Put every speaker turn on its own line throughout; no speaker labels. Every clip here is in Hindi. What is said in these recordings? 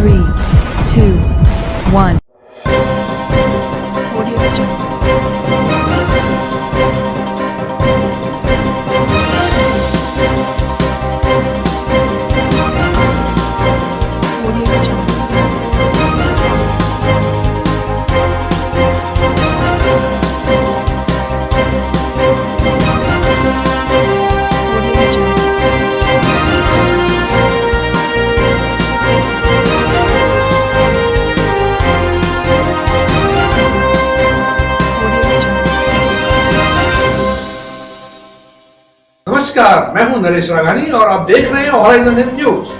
3, 2, 1.
नमस्कार, मैं हूं नरेश राघानी और आप देख रहे हैं हॉराइजन हिंद न्यूज।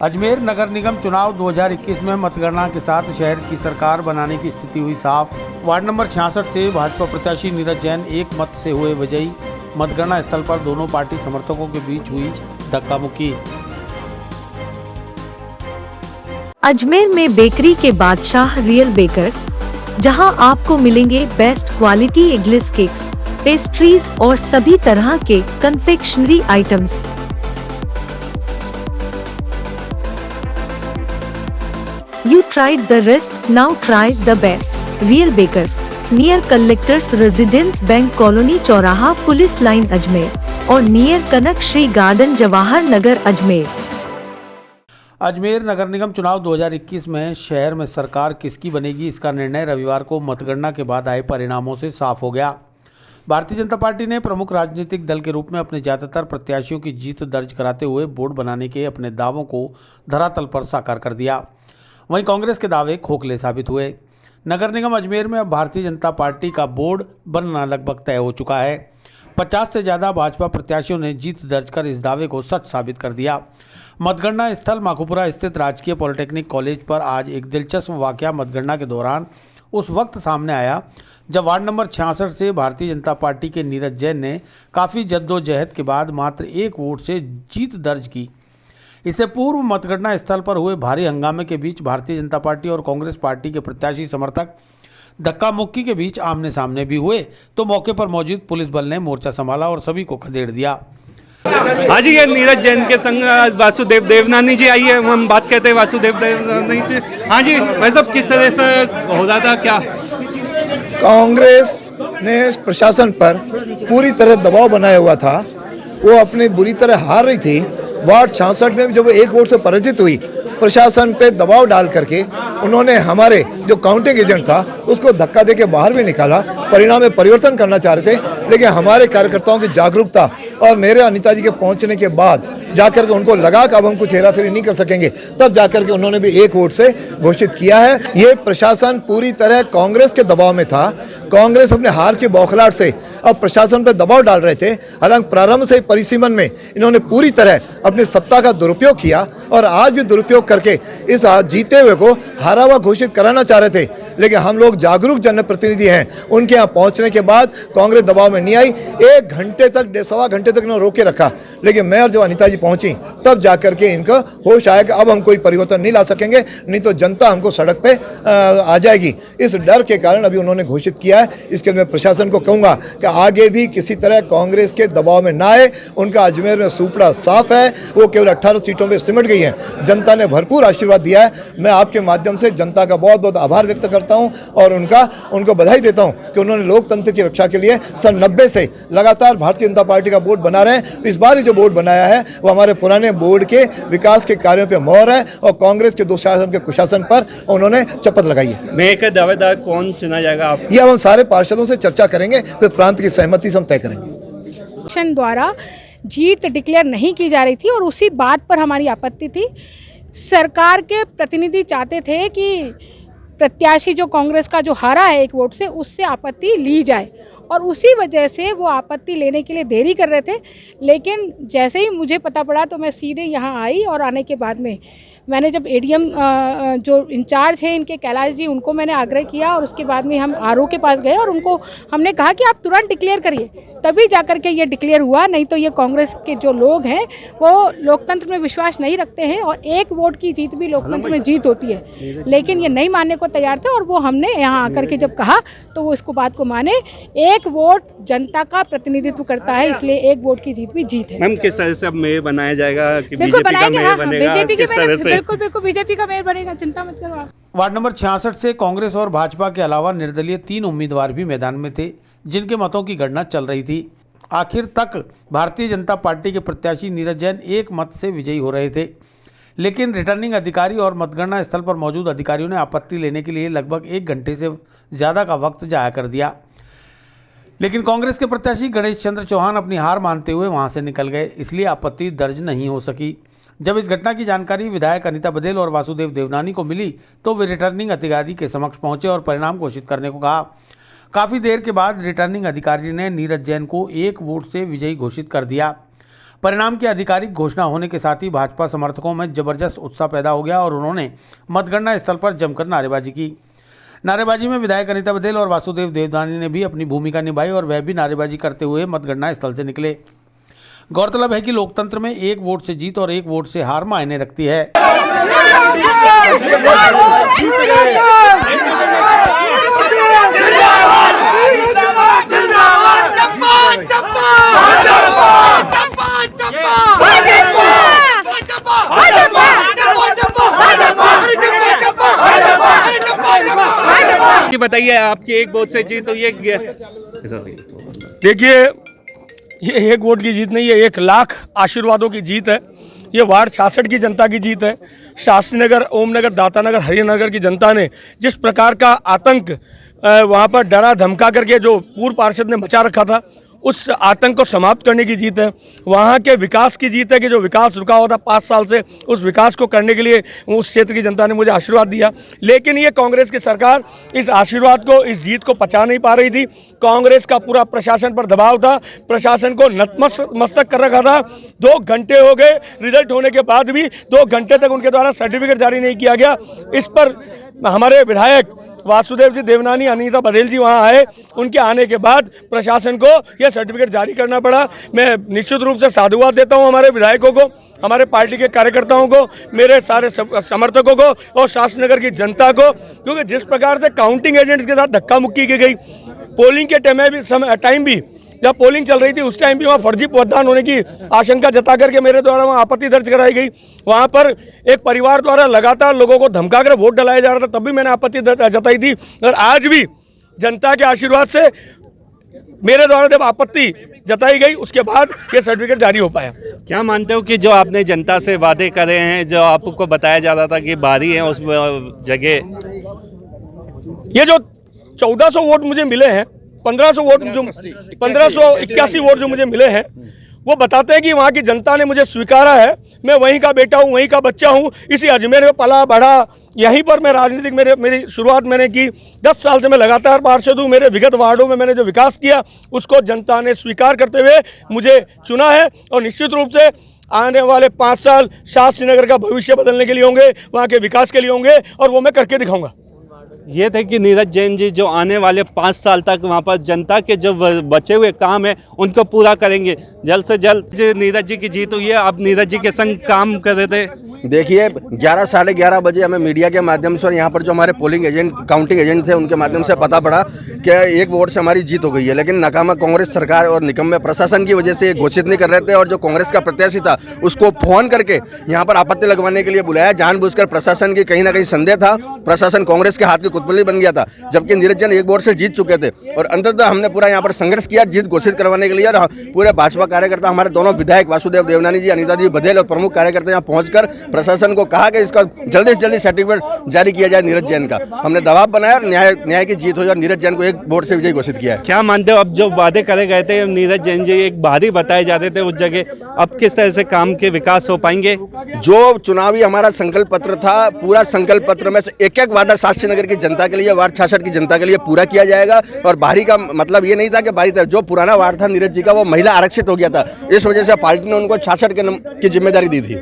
अजमेर नगर निगम चुनाव 2021 में मतगणना के साथ शहर की सरकार बनाने की स्थिति हुई साफ। वार्ड नंबर 66 से भाजपा प्रत्याशी नीरज जैन एक मत से हुए विजयी। मतगणना स्थल पर दोनों पार्टी समर्थकों के बीच हुई धक्का मुक्की।
अजमेर में बेकरी के बादशाह रियल बेकर्स, जहां आपको मिलेंगे best quality eggless cakes, pastries और सभी तरह के confectionery items. You tried the rest, now try the best. Real Bakers, near Collectors Residence Bank Colony चौराहा पुलिस लाइन अजमेर और नियर कनक श्री गार्डन जवाहर नगर अजमेर।
अजमेर नगर निगम चुनाव 2021 में शहर में सरकार किसकी बनेगी, इसका निर्णय रविवार को मतगणना के बाद आए परिणामों से साफ हो गया। भारतीय जनता पार्टी ने प्रमुख राजनीतिक दल के रूप में अपने ज्यादातर प्रत्याशियों की जीत दर्ज कराते हुए बोर्ड बनाने के अपने दावों को धरातल पर साकार कर दिया। वहीं कांग्रेस के दावे खोखले साबित हुए। नगर निगम अजमेर में अब भारतीय जनता पार्टी का बोर्ड बनना लगभग तय हो चुका है। 50 से ज़्यादा भाजपा प्रत्याशियों ने जीत दर्ज कर इस दावे को सच साबित कर दिया। मतगणना स्थल माखुपुरा स्थित राजकीय पॉलिटेक्निक कॉलेज पर आज एक दिलचस्प वाकया मतगणना के दौरान उस वक्त सामने आया जब वार्ड नंबर 66 से भारतीय जनता पार्टी के नीरज जैन ने काफ़ी जद्दोजहद के बाद मात्र एक वोट से जीत दर्ज की। इससे पूर्व मतगणना स्थल पर हुए भारी हंगामे के बीच भारतीय जनता पार्टी और कांग्रेस पार्टी के प्रत्याशी समर्थक धक्का मुक्की के बीच आमने सामने भी हुए, तो मौके पर मौजूद पुलिस बल ने मोर्चा संभाला और सभी को खदेड़ दिया।
आज ये नीरज जैन के संग वासुदेव देवनानी जी आई है, हम बात करते हैं वासुदेव देवनानी से। हाँ जी, वह सब किस तरह से हो रहा था क्या?
कांग्रेस ने प्रशासन पर पूरी तरह दबाव बनाया हुआ था, वो अपनी बुरी तरह हार रही थी। वार्ड 66 में जब एक वोट से पराजित हुई, प्रशासन पे दबाव डाल करके उन्होंने हमारे जो काउंटिंग एजेंट था उसको धक्का देके बाहर भी निकाला। परिणाम में परिवर्तन करना चाह रहे थे, लेकिन हमारे कार्यकर्ताओं की जागरूकता और मेरे अनिता जी के पहुंचने के बाद जाकर के उनको लगा कि अब हम कुछ हेराफेरी नहीं कर सकेंगे, तब जाकर के उन्होंने भी एक वोट से घोषित किया है। ये प्रशासन पूरी तरह कांग्रेस के दबाव में था। कांग्रेस अपने हार की बौखलाहट से अब प्रशासन पर दबाव डाल रहे थे। हालांकि प्रारंभ से परिसीमन में इन्होंने पूरी तरह अपनी सत्ता का दुरुपयोग किया और आज भी दुरुपयोग करके इस जीते हुए को हारा हुआ घोषित कराना चाह रहे थे, लेकिन हम लोग जागरूक जनप्रतिनिधि हैं, उनके यहाँ पहुँचने के बाद कांग्रेस दबाव में नहीं आई। 1 घंटे तक, सवा घंटे तक इन्होंने रोके रखा, लेकिन मैं और जब अनिता जी पहुंची तब जाकर के इनका होश आया कि अब हम कोई परिवर्तन नहीं ला सकेंगे, नहीं तो जनता हमको सड़क पे आ जाएगी। इस डर के कारण अभी उन्होंने घोषित किया है। इसके लिए मैं प्रशासन को कहूंगा कि आगे भी किसी तरह कांग्रेस के दबाव में ना आए। उनका अजमेर में सुपड़ा साफ है, वो केवल 18 सीटों पर सिमट गई है। जनता ने भरपूर आशीर्वाद दिया है। मैं आपके माध्यम से जनता का बहुत बहुत आभार व्यक्त करता हूं और उनको बधाई देता हूं कि उन्होंने लोकतंत्र की रक्षा के लिए सन 90 से लगातार भारतीय जनता पार्टी का बोर्ड बना रहे हैं। इस बार जो बोर्ड बनाया है वो हमारे पुराने बोर्ड के विकास के कार्यों पर मोहर है और कांग्रेस के दुशासन के कुशासन पर उन्होंने शपथ लगाई है।
मैं एक दावेदार कौन चुना जाएगा आप?
ये हम सारे पार्षदों से चर्चा करेंगे, फिर प्रांत की सहमति से हम तय करेंगे।
द्वारा जीत डिक्लेयर नहीं की जा रही थी और उसी बात पर हमारी आपत्ति थी। सरकार के प्रतिनिधि चाहते थे कि प्रत्याशी जो कांग्रेस का जो हारा है 1 वोट से, उससे आपत्ति ली जाए और उसी वजह से वो आपत्ति लेने के लिए देरी कर रहे थे। लेकिन जैसे ही मुझे पता पड़ा तो मैं सीधे यहाँ आई और आने के बाद में मैंने जब एडीएम जो इंचार्ज हैं इनके कैलाश जी, उनको मैंने आग्रह किया और उसके बाद में हम आरओ के पास गए और उनको हमने कहा कि आप तुरंत डिक्लेयर करिए, तभी जा कर के ये डिक्लेयर हुआ। नहीं तो ये कांग्रेस के जो लोग हैं वो लोकतंत्र में विश्वास नहीं रखते हैं और एक वोट की जीत भी लोकतंत्र में जीत होती है, लेकिन ये नहीं मानने को तैयार थे। और वो हमने यहाँ आकर के जब कहा तो वो इसको बात को माने। एक वोट जनता का प्रतिनिधित्व करता है, इसलिए एक वोट की जीत भी जीत है।
मैम किस तरह से अब मेयर बनाया जाएगा कि
बिल्कुल
बीजेपी का
बनाएंगे,
मेयर
हाँ,
बनेगा,
बीजेपी
किस तरह से?
बिल्कुल बिल्कुल बीजेपी का मेयर बनेगा, चिंता मत करो आप।
वार्ड नंबर 66 से कांग्रेस और भाजपा के अलावा निर्दलीय 3 उम्मीदवार भी मैदान में थे, जिनके मतों की गणना चल रही थी। आखिर तक भारतीय जनता पार्टी के प्रत्याशी नीरज जैन एक मत से विजयी हो रहे थे, लेकिन रिटर्निंग अधिकारी और मतगणना स्थल पर मौजूद अधिकारियों ने आपत्ति लेने के लिए लगभग 1 घंटे से ज़्यादा का वक्त जाया कर दिया। लेकिन कांग्रेस के प्रत्याशी गणेश चंद्र चौहान अपनी हार मानते हुए वहां से निकल गए, इसलिए आपत्ति दर्ज नहीं हो सकी। जब इस घटना की जानकारी विधायक अनीता बघेल और वासुदेव देवनानी को मिली तो वे रिटर्निंग अधिकारी के समक्ष पहुंचे और परिणाम घोषित करने को कहा। काफ़ी देर के बाद रिटर्निंग अधिकारी ने नीरज जैन को 1 वोट से विजयी घोषित कर दिया। परिणाम की आधिकारिक घोषणा होने के साथ ही भाजपा समर्थकों में जबरदस्त उत्साह पैदा हो गया और उन्होंने मतगणना स्थल पर जमकर नारेबाजी की। नारेबाजी में विधायक अनीता बघेल और वासुदेव देवनानी ने भी अपनी भूमिका निभाई और वह भी नारेबाजी करते हुए मतगणना स्थल से निकले। गौरतलब है कि लोकतंत्र में 1 वोट से जीत और 1 वोट से हार मायने रखती है।
बताइए, आपकी 1 वोट से जीत तो ये
देखिए, ये 1 वोट की जीत नहीं है, 1 लाख आशीर्वादों की जीत है। ये वार्ड 66 की जनता की जीत है। शास्त्री नगर, ओमनगर, दातानगर, हरिनगर की जनता ने जिस प्रकार का आतंक वहाँ पर डरा धमका करके जो पूर्व पार्षद ने मचा रखा था, उस आतंक को समाप्त करने की जीत है। वहाँ के विकास की जीत है कि जो विकास रुका हुआ था 5 साल से, उस विकास को करने के लिए उस क्षेत्र की जनता ने मुझे आशीर्वाद दिया। लेकिन ये कांग्रेस की सरकार इस आशीर्वाद को, इस जीत को पचा नहीं पा रही थी। कांग्रेस का पूरा प्रशासन पर दबाव था, प्रशासन को नतमस्तक कर रखा था। 2 घंटे हो गए रिजल्ट होने के बाद भी 2 घंटे तक उनके द्वारा सर्टिफिकेट जारी नहीं किया गया। इस पर हमारे विधायक वासुदेव जी देवनानी, अनीता बघेल जी वहाँ आए। उनके आने के बाद प्रशासन को यह सर्टिफिकेट जारी करना पड़ा। मैं निश्चित रूप से साधुवाद देता हूँ हमारे विधायकों को, हमारे पार्टी के कार्यकर्ताओं को, मेरे सारे समर्थकों को और शास्त्री नगर की जनता को, क्योंकि जिस प्रकार से काउंटिंग एजेंट्स के साथ धक्का मुक्की की गई, पोलिंग के टाइम भी जब पोलिंग चल रही थी उस टाइम भी वहाँ फर्जी मतदान होने की आशंका जता करके मेरे द्वारा वहाँ आपत्ति दर्ज कराई गई। वहाँ पर एक परिवार द्वारा लगातार लोगों को धमका कर वोट डलाया जा रहा था, तब भी मैंने आपत्ति जताई थी। और आज भी जनता के आशीर्वाद से मेरे द्वारा जब आपत्ति जताई गई उसके बाद ये सर्टिफिकेट जारी हो पाया।
क्या मानते हो कि जो आपने जनता से वादे करे हैं, जो आपको बताया जा रहा था कि बारी है उस जगह,
ये जो 1400 वोट मुझे मिले हैं, 1581 वोट जो मुझे मिले हैं, वो बताते हैं कि वहाँ की जनता ने मुझे स्वीकारा है। मैं वहीं का बेटा हूँ, वहीं का बच्चा हूँ, इसी अजमेर में पला बढ़ा, यहीं पर मैं राजनीतिक मेरी शुरुआत मैंने की। 10 साल से मैं लगातार पार्षद हूँ। मेरे विगत वार्डों में मैंने जो विकास किया उसको जनता ने स्वीकार करते हुए मुझे चुना है और निश्चित रूप से आने वाले 5 साल शास्त्री नगर का भविष्य बदलने के लिए होंगे, वहाँ के विकास के लिए होंगे और वो मैं करके दिखाऊंगा।
ये थे कि नीरज जैन जी जो आने वाले 5 साल तक वहाँ पर जनता के जो बचे हुए काम है उनको पूरा करेंगे। जल्द से जल्द नीरज जी की जीत हुई है। आप नीरज जी के संग काम कर रहे थे।
देखिए 11 साढ़े 11 बजे हमें मीडिया के माध्यम से और यहाँ पर जो हमारे पोलिंग एजेंट, काउंटिंग एजेंट थे, उनके माध्यम से पता पड़ा कि 1 वोट से हमारी जीत हो गई है। लेकिन नाकामा कांग्रेस सरकार और निकम्मे प्रशासन की वजह से घोषित नहीं कर रहे थे और जो कांग्रेस का प्रत्याशी था उसको फोन करके यहाँ पर आपत्ति लगवाने के लिए बुलाया। जानबूझकर प्रशासन की कहीं ना कहीं संदेह था, प्रशासन कांग्रेस के हाथ की कुतपुतली बन गया था, जबकि नीरज जैन 1 वोट से जीत चुके थे। और अंततः हमने पूरा यहाँ पर संघर्ष किया जीत घोषित करवाने के लिए। और पूरे भाजपा कार्यकर्ता, हमारे दोनों विधायक वासुदेव देवनानी जी, अनीता जी बघेल और प्रमुख कार्यकर्ता यहाँ पहुंचकर प्रशासन को कहा कि इसका जल्दी से जल्दी सर्टिफिकेट जारी किया जाए नीरज जैन का। हमने दबाव बनाया और न्याय की जीत हुई और नीरज जैन को 1 वोट से विजयी घोषित किया है।
क्या मानते हो, अब जो वादे करे गए थे नीरज जैन जी एक बाहरी बताए जाते थे उस जगह, अब किस तरह से काम के विकास हो पाएंगे?
जो चुनावी हमारा संकल्प पत्र था, पूरा संकल्प पत्र में से एक वादा शास्त्री नगर की जनता के लिए, वार्ड 66 की जनता के लिए पूरा किया जाएगा। और बाहरी का मतलब ये नहीं था कि बाहरी था, जो पुराना वार्ड था नीरज जी का वो महिला आरक्षित हो गया था, इस वजह से पार्टी ने उनको 66 की जिम्मेदारी दी थी।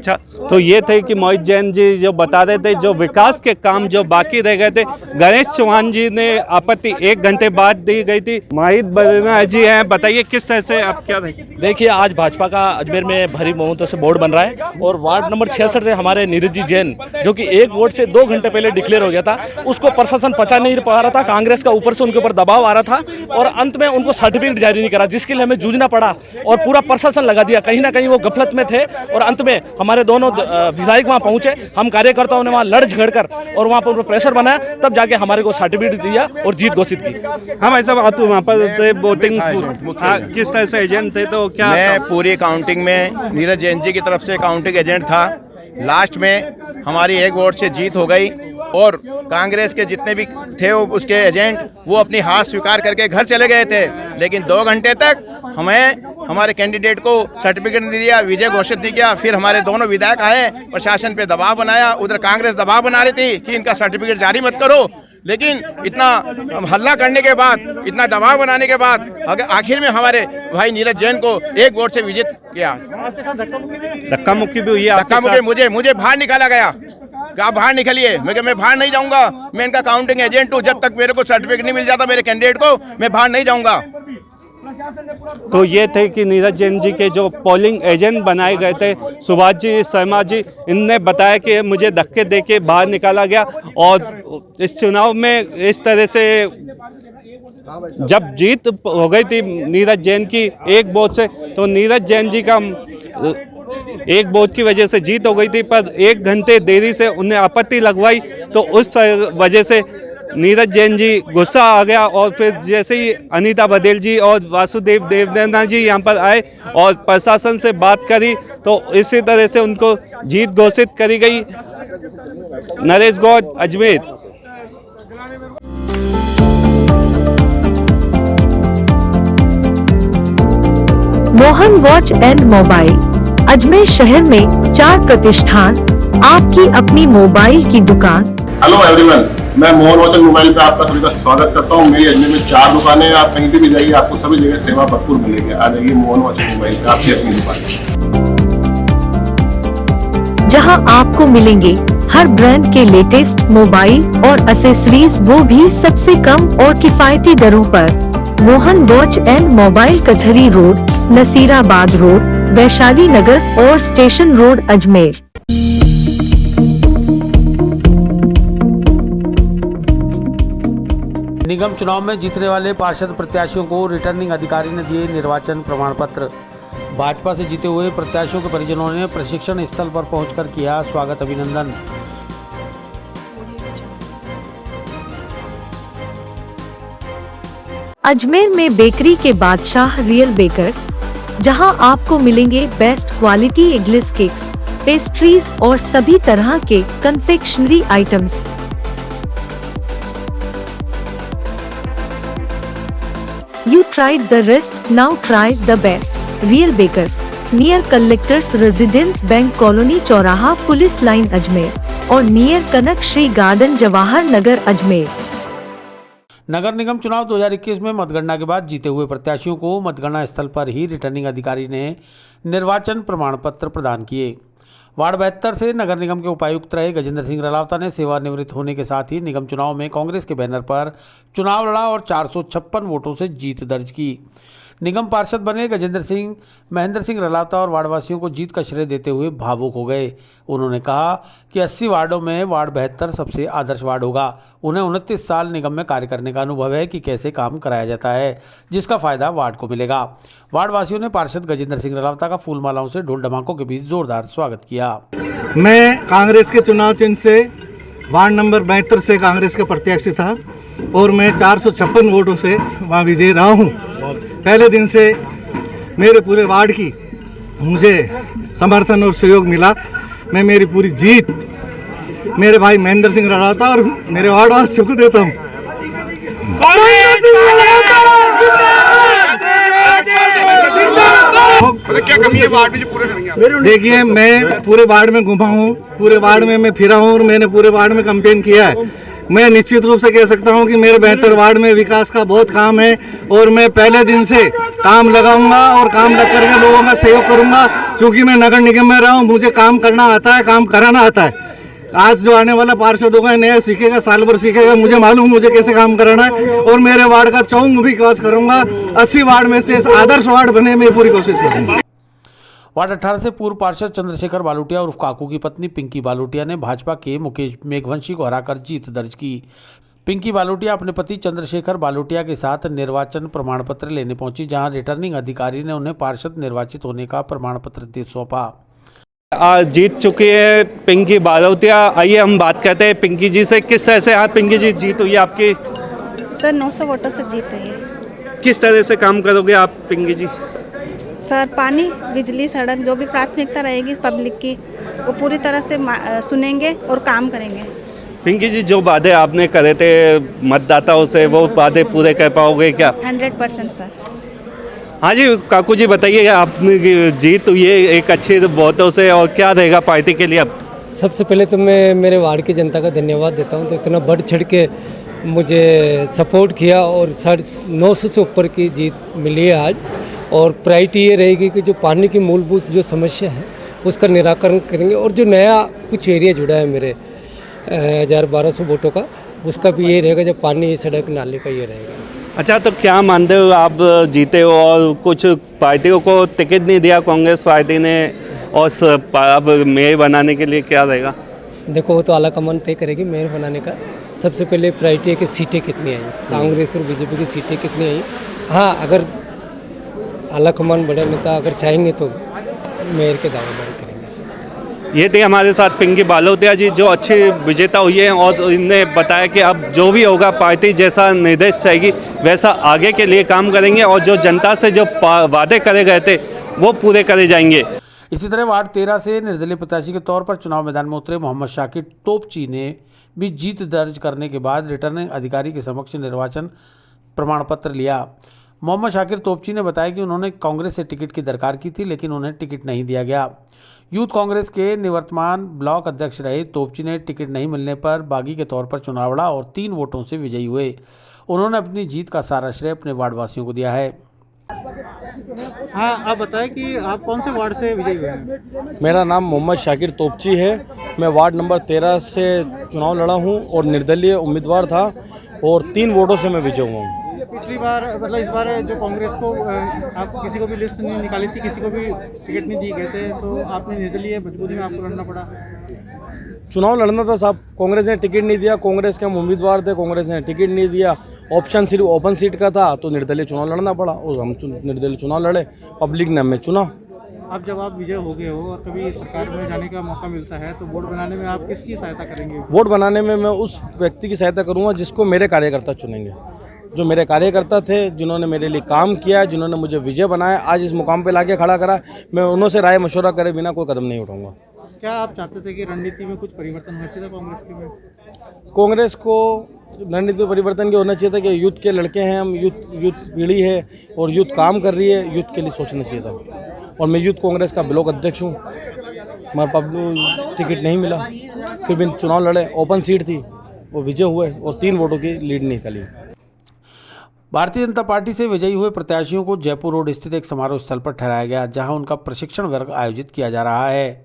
पूछा तो ये थे कि मोहित जैन जी जो बता रहे थे जो विकास के काम जो बाकी रह गए थे, गणेश चौहान जी ने आपत्ति 1 घंटे बाद दी गई थी। मोहित बरना जी हैं, बताइए किस तरह से आप क्या
देखिए, आज भाजपा का अजमेर में भारी बहुमत से बोर्ड बन रहा है और वार्ड नंबर 66 से हमारे नीरज जी जैन जो कि 1 वोट से 2 घंटे पहले डिक्लेयर हो गया था, उसको प्रशासन पचा नहीं पा रहा था। कांग्रेस का ऊपर से उनके ऊपर दबाव आ रहा था और अंत में उनको सर्टिफिकेट जारी नहीं करा, जिसके लिए हमें जूझना पड़ा और पूरा प्रशासन लगा दिया। कहीं ना कहीं वो गफलत में थे और अंत में हमारे दोनों विधायक वहाँ पहुंचे, हम कार्यकर्ताओं ने वहाँ लड़ झगड़ कर और वहाँ पर प्रेशर बनाया, तब जाके हमारे को सर्टिफिकेट दिया और जीत घोषित की।
हम ऐसा आप वहाँ पर वोटिंग किस तरह से एजेंट थे, तो क्या
मैं पूरी काउंटिंग में नीरज जैन जी की तरफ से काउंटिंग एजेंट था। लास्ट में हमारी 1 वोट से जीत हो गई और कांग्रेस के जितने भी थे वो उसके एजेंट वो अपनी हार स्वीकार करके घर चले गए थे, लेकिन 2 घंटे तक हमें हमारे कैंडिडेट को सर्टिफिकेट नहीं दिया, विजय घोषित नहीं किया। फिर हमारे दोनों विधायक आए, प्रशासन पे दबाव बनाया, उधर कांग्रेस दबाव बना रही थी कि इनका सर्टिफिकेट जारी मत करो, लेकिन इतना हल्ला करने के बाद, इतना दबाव बनाने के बाद आखिर में हमारे भाई नीरज जैन को 1 वोट से विजित किया।
धक्का मुक्की भी हुई है?
धक्का मुक्की, मुझे बाहर निकाला गया। आप बाहर निकलिए, मैं बाहर नहीं जाऊंगा, मैं इनका काउंटिंग एजेंट हूँ, जब तक मेरे को सर्टिफिकेट नहीं मिल जाता मेरे कैंडिडेट को, मैं बाहर नहीं जाऊंगा।
तो ये थे कि नीरज जैन जी के जो पोलिंग एजेंट बनाए गए थे, सुभाष जी, शर्मा जी, इनने बताया कि मुझे धक्के देके बाहर निकाला गया और इस चुनाव में इस तरह से जब जीत हो गई थी नीरज जैन की 1 वोट से, तो नीरज जैन जी का 1 वोट की वजह से जीत हो गई थी, पर 1 घंटे देरी से उन्हें आपत्ति लगवाई, तो उस वजह से नीरज जैन जी गुस्सा आ गया और फिर जैसे ही अनीता बघेल जी और वासुदेव देवनानी जी यहाँ पर आए और प्रशासन से बात करी, तो इसी तरह से उनको जीत घोषित करी गई। Naresh Gaur, Ajmer.
Mohan watch and mobile, Ajmer शहर में 4 प्रतिष्ठान, आपकी अपनी मोबाइल की दुकान।
हेलो एवरीवन, मैं मोहन वॉच एंड मोबाइल पे आपका सभी का स्वागत करता हूँ। मेरी अजमेर में 4 दुकानें हैं, आप कहीं भी जाइए आपको सभी जगह सेवा भरपूर मिलेगी। आ जाइए मोहन वॉच एंड मोबाइल पे, आपकी अपनी दुकान,
जहां आपको मिलेंगे हर ब्रांड के लेटेस्ट मोबाइल और एक्सेसरीज, वो भी सबसे कम और किफायती दरों पर। Mohan watch and mobile, Kachahri road, Nasirabad road, Vaishali Nagar और स्टेशन रोड, अजमेर।
निगम चुनाव में जीतने वाले पार्षद प्रत्याशियों को रिटर्निंग अधिकारी ने दिए निर्वाचन प्रमाण पत्र। भाजपा से जीते हुए प्रत्याशियों के परिजनों ने प्रशिक्षण स्थल पर पहुंचकर किया स्वागत अभिनंदन।
अजमेर में बेकरी के बादशाह रियल बेकर्स, जहां आपको मिलेंगे best quality eggless cakes, pastries और सभी तरह के confectionery items. You tried the rest, now try the best. Real Bakers, near Collectors Residence Bank Colony चौराहा पुलिस लाइन अजमेर और नियर कनक श्री गार्डन जवाहर नगर अजमेर।
नगर निगम चुनाव 2021 में मतगणना के बाद जीते हुए प्रत्याशियों को मतगणना स्थल पर ही रिटर्निंग अधिकारी ने निर्वाचन प्रमाण पत्र प्रदान किए। वार्ड 72 से नगर निगम के उपायुक्त रहे गजेंद्र सिंह रलावता ने सेवानिवृत्त होने के साथ ही निगम चुनाव में कांग्रेस के बैनर पर चुनाव लड़ा और 456 वोटों से जीत दर्ज की। निगम पार्षद बने गजेंद्र सिंह महेंद्र सिंह रलावता और वार्डवासियों को जीत का श्रेय देते हुए भावुक हो गए। उन्होंने कहा कि 80 वार्डों में वार्ड 72 सबसे आदर्श वार्ड होगा। उन्हें 29 साल निगम में कार्य करने का अनुभव है कि कैसे काम कराया जाता है, जिसका फायदा वार्ड को मिलेगा। वार्डवासियों ने पार्षद गजेंद्र सिंह रलावता का फूल मालाओं से ढोल ढमाकों के बीच जोरदार स्वागत किया।
मैं कांग्रेस के चुनाव चिन्ह से वार्ड नंबर 72 से कांग्रेस का प्रत्याशी था और मैं 456 वोटों से वहाँ विजयी रहा हूँ। पहले दिन से मेरे पूरे वार्ड की मुझे समर्थन और सहयोग मिला। मैं मेरी पूरी जीत मेरे भाई महेंद्र सिंह रलावता और मेरे वार्डवासियों को देता हूँ।
क्या कमी है वार्ड में जो पूरे करेंगे?
देखिए, मैं पूरे वार्ड में घुमा हूँ, पूरे वार्ड में मैं फिरा हूँ और मैंने पूरे वार्ड में कैंपेन किया है। मैं निश्चित रूप से कह सकता हूं कि मेरे बेहतर वार्ड में विकास का बहुत काम है और मैं पहले दिन से काम लगाऊंगा और काम लग करके लोगों का सहयोग करूंगा। क्योंकि मैं नगर निगम में रहा हूं, मुझे काम करना आता है, काम कराना आता है। आज जो आने वाला पार्षद होगा नया सीखेगा, साल भर सीखेगा, मुझे मालूम मुझे कैसे काम कराना है और मेरे वार्ड का चौमुखी विकास करूंगा। 80 वार्ड में से आदर्श वार्ड बने मैं पूरी कोशिश करूंगा।
वार्ड 18 से पूर्व पार्षद चंद्रशेखर बालोटिया उर्फ काकू की पत्नी पिंकी बालोटिया ने भाजपा के मुकेश मेघवंशी को हराकर जीत दर्ज की। पिंकी बालोटिया अपने पति चंद्रशेखर बालोटिया के साथ निर्वाचन प्रमाण पत्र लेने पहुंची, जहां रिटर्निंग अधिकारी ने उन्हें पार्षद निर्वाचित होने का प्रमाण पत्र दे सौंपा।
आज जीत चुकी है पिंकी बालोटिया। आइए हम बात करते हैं पिंकी जी से। किस तरह से आज पिंकी जी जीत हुई आपकी?
सर 900 वोटों से जीत है।
किस तरह से काम करोगे आप पिंकी जी?
सर पानी, बिजली, सड़क जो भी प्राथमिकता रहेगी पब्लिक की वो पूरी तरह से सुनेंगे और काम करेंगे।
पिंकी जी, जो वादे आपने करे थे मतदाताओं से वो वादे पूरे कर पाओगे क्या?
100% सर।
हाँ जी काकू जी बताइए, आपने जीत हुई है एक अच्छे वोटों से और क्या रहेगा पार्टी के लिए अब?
सबसे पहले तो मैं मेरे वार्ड की जनता का धन्यवाद देता हूँ, तो इतना बढ़ चढ़ के मुझे सपोर्ट किया और 950 से ऊपर की जीत मिली है आज। और प्रायोरिटी ये रहेगी कि जो पानी की मूलभूत जो समस्या है उसका निराकरण करेंगे और जो नया कुछ एरिया जुड़ा है मेरे 1200 वोटों का, उसका भी ये रहेगा, जो पानी, सड़क, नाले का ये रहेगा।
अच्छा, तो क्या मानते हो आप जीते हो और कुछ पार्टियों को टिकट नहीं दिया कांग्रेस पार्टी ने, और अब मेयर बनाने के लिए क्या रहेगा?
देखो वो तो आलाकमान तय करेगी मेयर बनाने का। सबसे पहले प्रायोरिटी है कि सीटें कितनी आई, कांग्रेस और बीजेपी की सीटें कितनी आई। हाँ, अगर आलाकमान बड़े नेता अगर चाहेंगे तो मेयर के दावेदारी करेंगे।
ये थे हमारे साथ पिंकी बालोटिया जी, जो अच्छी विजेता हुई है और इनने बताया कि अब जो भी होगा पार्टी जैसा निर्देश चाहेगी वैसा आगे के लिए काम करेंगे और जो जनता से जो वादे करे गए थे वो पूरे करे जाएंगे।
इसी तरह वार्ड 13 से निर्दलीय प्रत्याशी के तौर पर चुनाव मैदान में उतरे मोहम्मद शाकिर टोपची ने भी जीत दर्ज करने के बाद रिटर्निंग अधिकारी के समक्ष निर्वाचन प्रमाण पत्र लिया। मोहम्मद शाकिर तोपची ने बताया कि उन्होंने कांग्रेस से टिकट की दरकार की थी, लेकिन उन्हें टिकट नहीं दिया गया। यूथ कांग्रेस के निवर्तमान ब्लॉक अध्यक्ष रहे तोपची ने टिकट नहीं मिलने पर बागी के तौर पर चुनाव लड़ा और 3 वोटों से विजयी हुए। उन्होंने अपनी जीत का सारा श्रेय अपने वार्डवासियों को दिया है।
हाँ, आप बताएं कि आप कौन से वार्ड से विजयी हुए हैं?
मेरा नाम मोहम्मद शाकिर तोपची है। मैं वार्ड नंबर 13 से चुनाव लड़ा हूँ और निर्दलीय उम्मीदवार था और 3 वोटों से मैं विजय हुआ हूँ।
पिछली बार मतलब इस बार जो कांग्रेस को आप किसी को भी लिस्ट नहीं निकाली थी, किसी को भी टिकट नहीं दिए गए थे, तो आपने निर्दलीय मजबूरी में आपको लड़ना पड़ा।
चुनाव लड़ना था साहब, कांग्रेस ने टिकट नहीं दिया, कांग्रेस के हम उम्मीदवार थे, कांग्रेस ने टिकट नहीं दिया, ऑप्शन सिर्फ ओपन सीट का था, तो निर्दलीय चुनाव लड़ना पड़ा और हम निर्दलीय चुनाव लड़े, पब्लिक ने हमें चुना।
अब जब आप विजय हो गए हो और कभी सरकार में जाने का मौका मिलता है तो वोट बनाने में आप किसकी सहायता करेंगे?
वोट बनाने में मैं उस व्यक्ति की सहायता करूँगा जिसको मेरे कार्यकर्ता चुनेंगे। जो मेरे कार्यकर्ता थे, जिन्होंने मेरे लिए काम किया, जिन्होंने मुझे विजय बनाया, आज इस मुकाम पे लाके खड़ा करा, मैं उन्हों से राय मशवरा करे बिना कोई कदम नहीं उठाऊंगा।
क्या आप चाहते थे कि रणनीति में कुछ परिवर्तन होना चाहिए था कांग्रेस के में?
कांग्रेस को रणनीति में परिवर्तन ये होना चाहिए था कि यूथ के लड़के हैं हम, यूथ पीढ़ी है और यूथ काम कर रही है, यूथ के लिए सोचना चाहिए था। और मैं यूथ कांग्रेस का ब्लॉक अध्यक्ष हूँ, मगर टिकट नहीं मिला, फिर भी चुनाव लड़े, ओपन सीट थी, वो विजय हुए और 3 वोटों की लीड निकाली।
भारतीय जनता पार्टी से विजयी हुए प्रत्याशियों को जयपुर रोड स्थित एक समारोह स्थल पर ठहराया गया, जहां उनका प्रशिक्षण वर्ग आयोजित किया जा रहा है।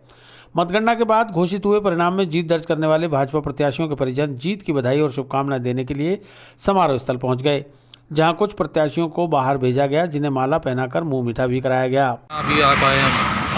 मतगणना के बाद घोषित हुए परिणाम में जीत दर्ज करने वाले भाजपा प्रत्याशियों के परिजन जीत की बधाई और शुभकामनाएं देने के लिए समारोह स्थल पहुंच गए, जहां कुछ प्रत्याशियों को बाहर भेजा गया, जिन्हें माला पहनाकर मुंह मीठा भी कराया गया।
अभी आप आए हैं,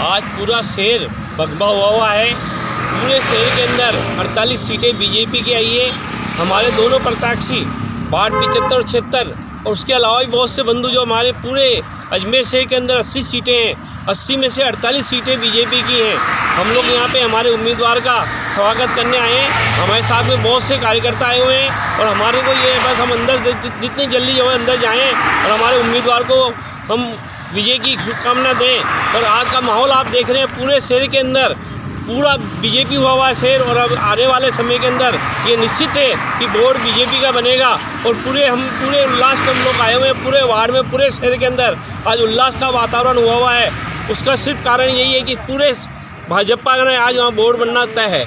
आज पूरा शहर भगवा हुआ है। पूरे शहर के अंदर 48 सीटें बीजेपी की आई है। हमारे दोनों प्रत्याशी वार्ड 75 और 76 और उसके अलावा भी बहुत से बंधु जो हमारे पूरे अजमेर शहर के अंदर 80 सीटें हैं, 80 में से 48 सीटें बीजेपी की हैं। हम लोग यहाँ पे हमारे उम्मीदवार का स्वागत करने आए हैं। हमारे साथ में बहुत से कार्यकर्ता आए हुए हैं और हमारे को ये बस हम अंदर जितनी जल्दी जो है अंदर जाएँ और हमारे उम्मीदवार को हम विजय की शुभकामना दें। और आज का माहौल आप देख रहे हैं, पूरे शहर के अंदर पूरा बीजेपी हुआ है शहर, और अब आने वाले समय के अंदर ये निश्चित है कि वोट बीजेपी का बनेगा। और पूरे उल्लास से हम लोग आए हुए हैं, पूरे वार्ड में, पूरे शहर के अंदर आज उल्लास का वातावरण हुआ है। उसका सिर्फ कारण यही है कि पूरे भाजपा का आज वहाँ वोट बनना तय है।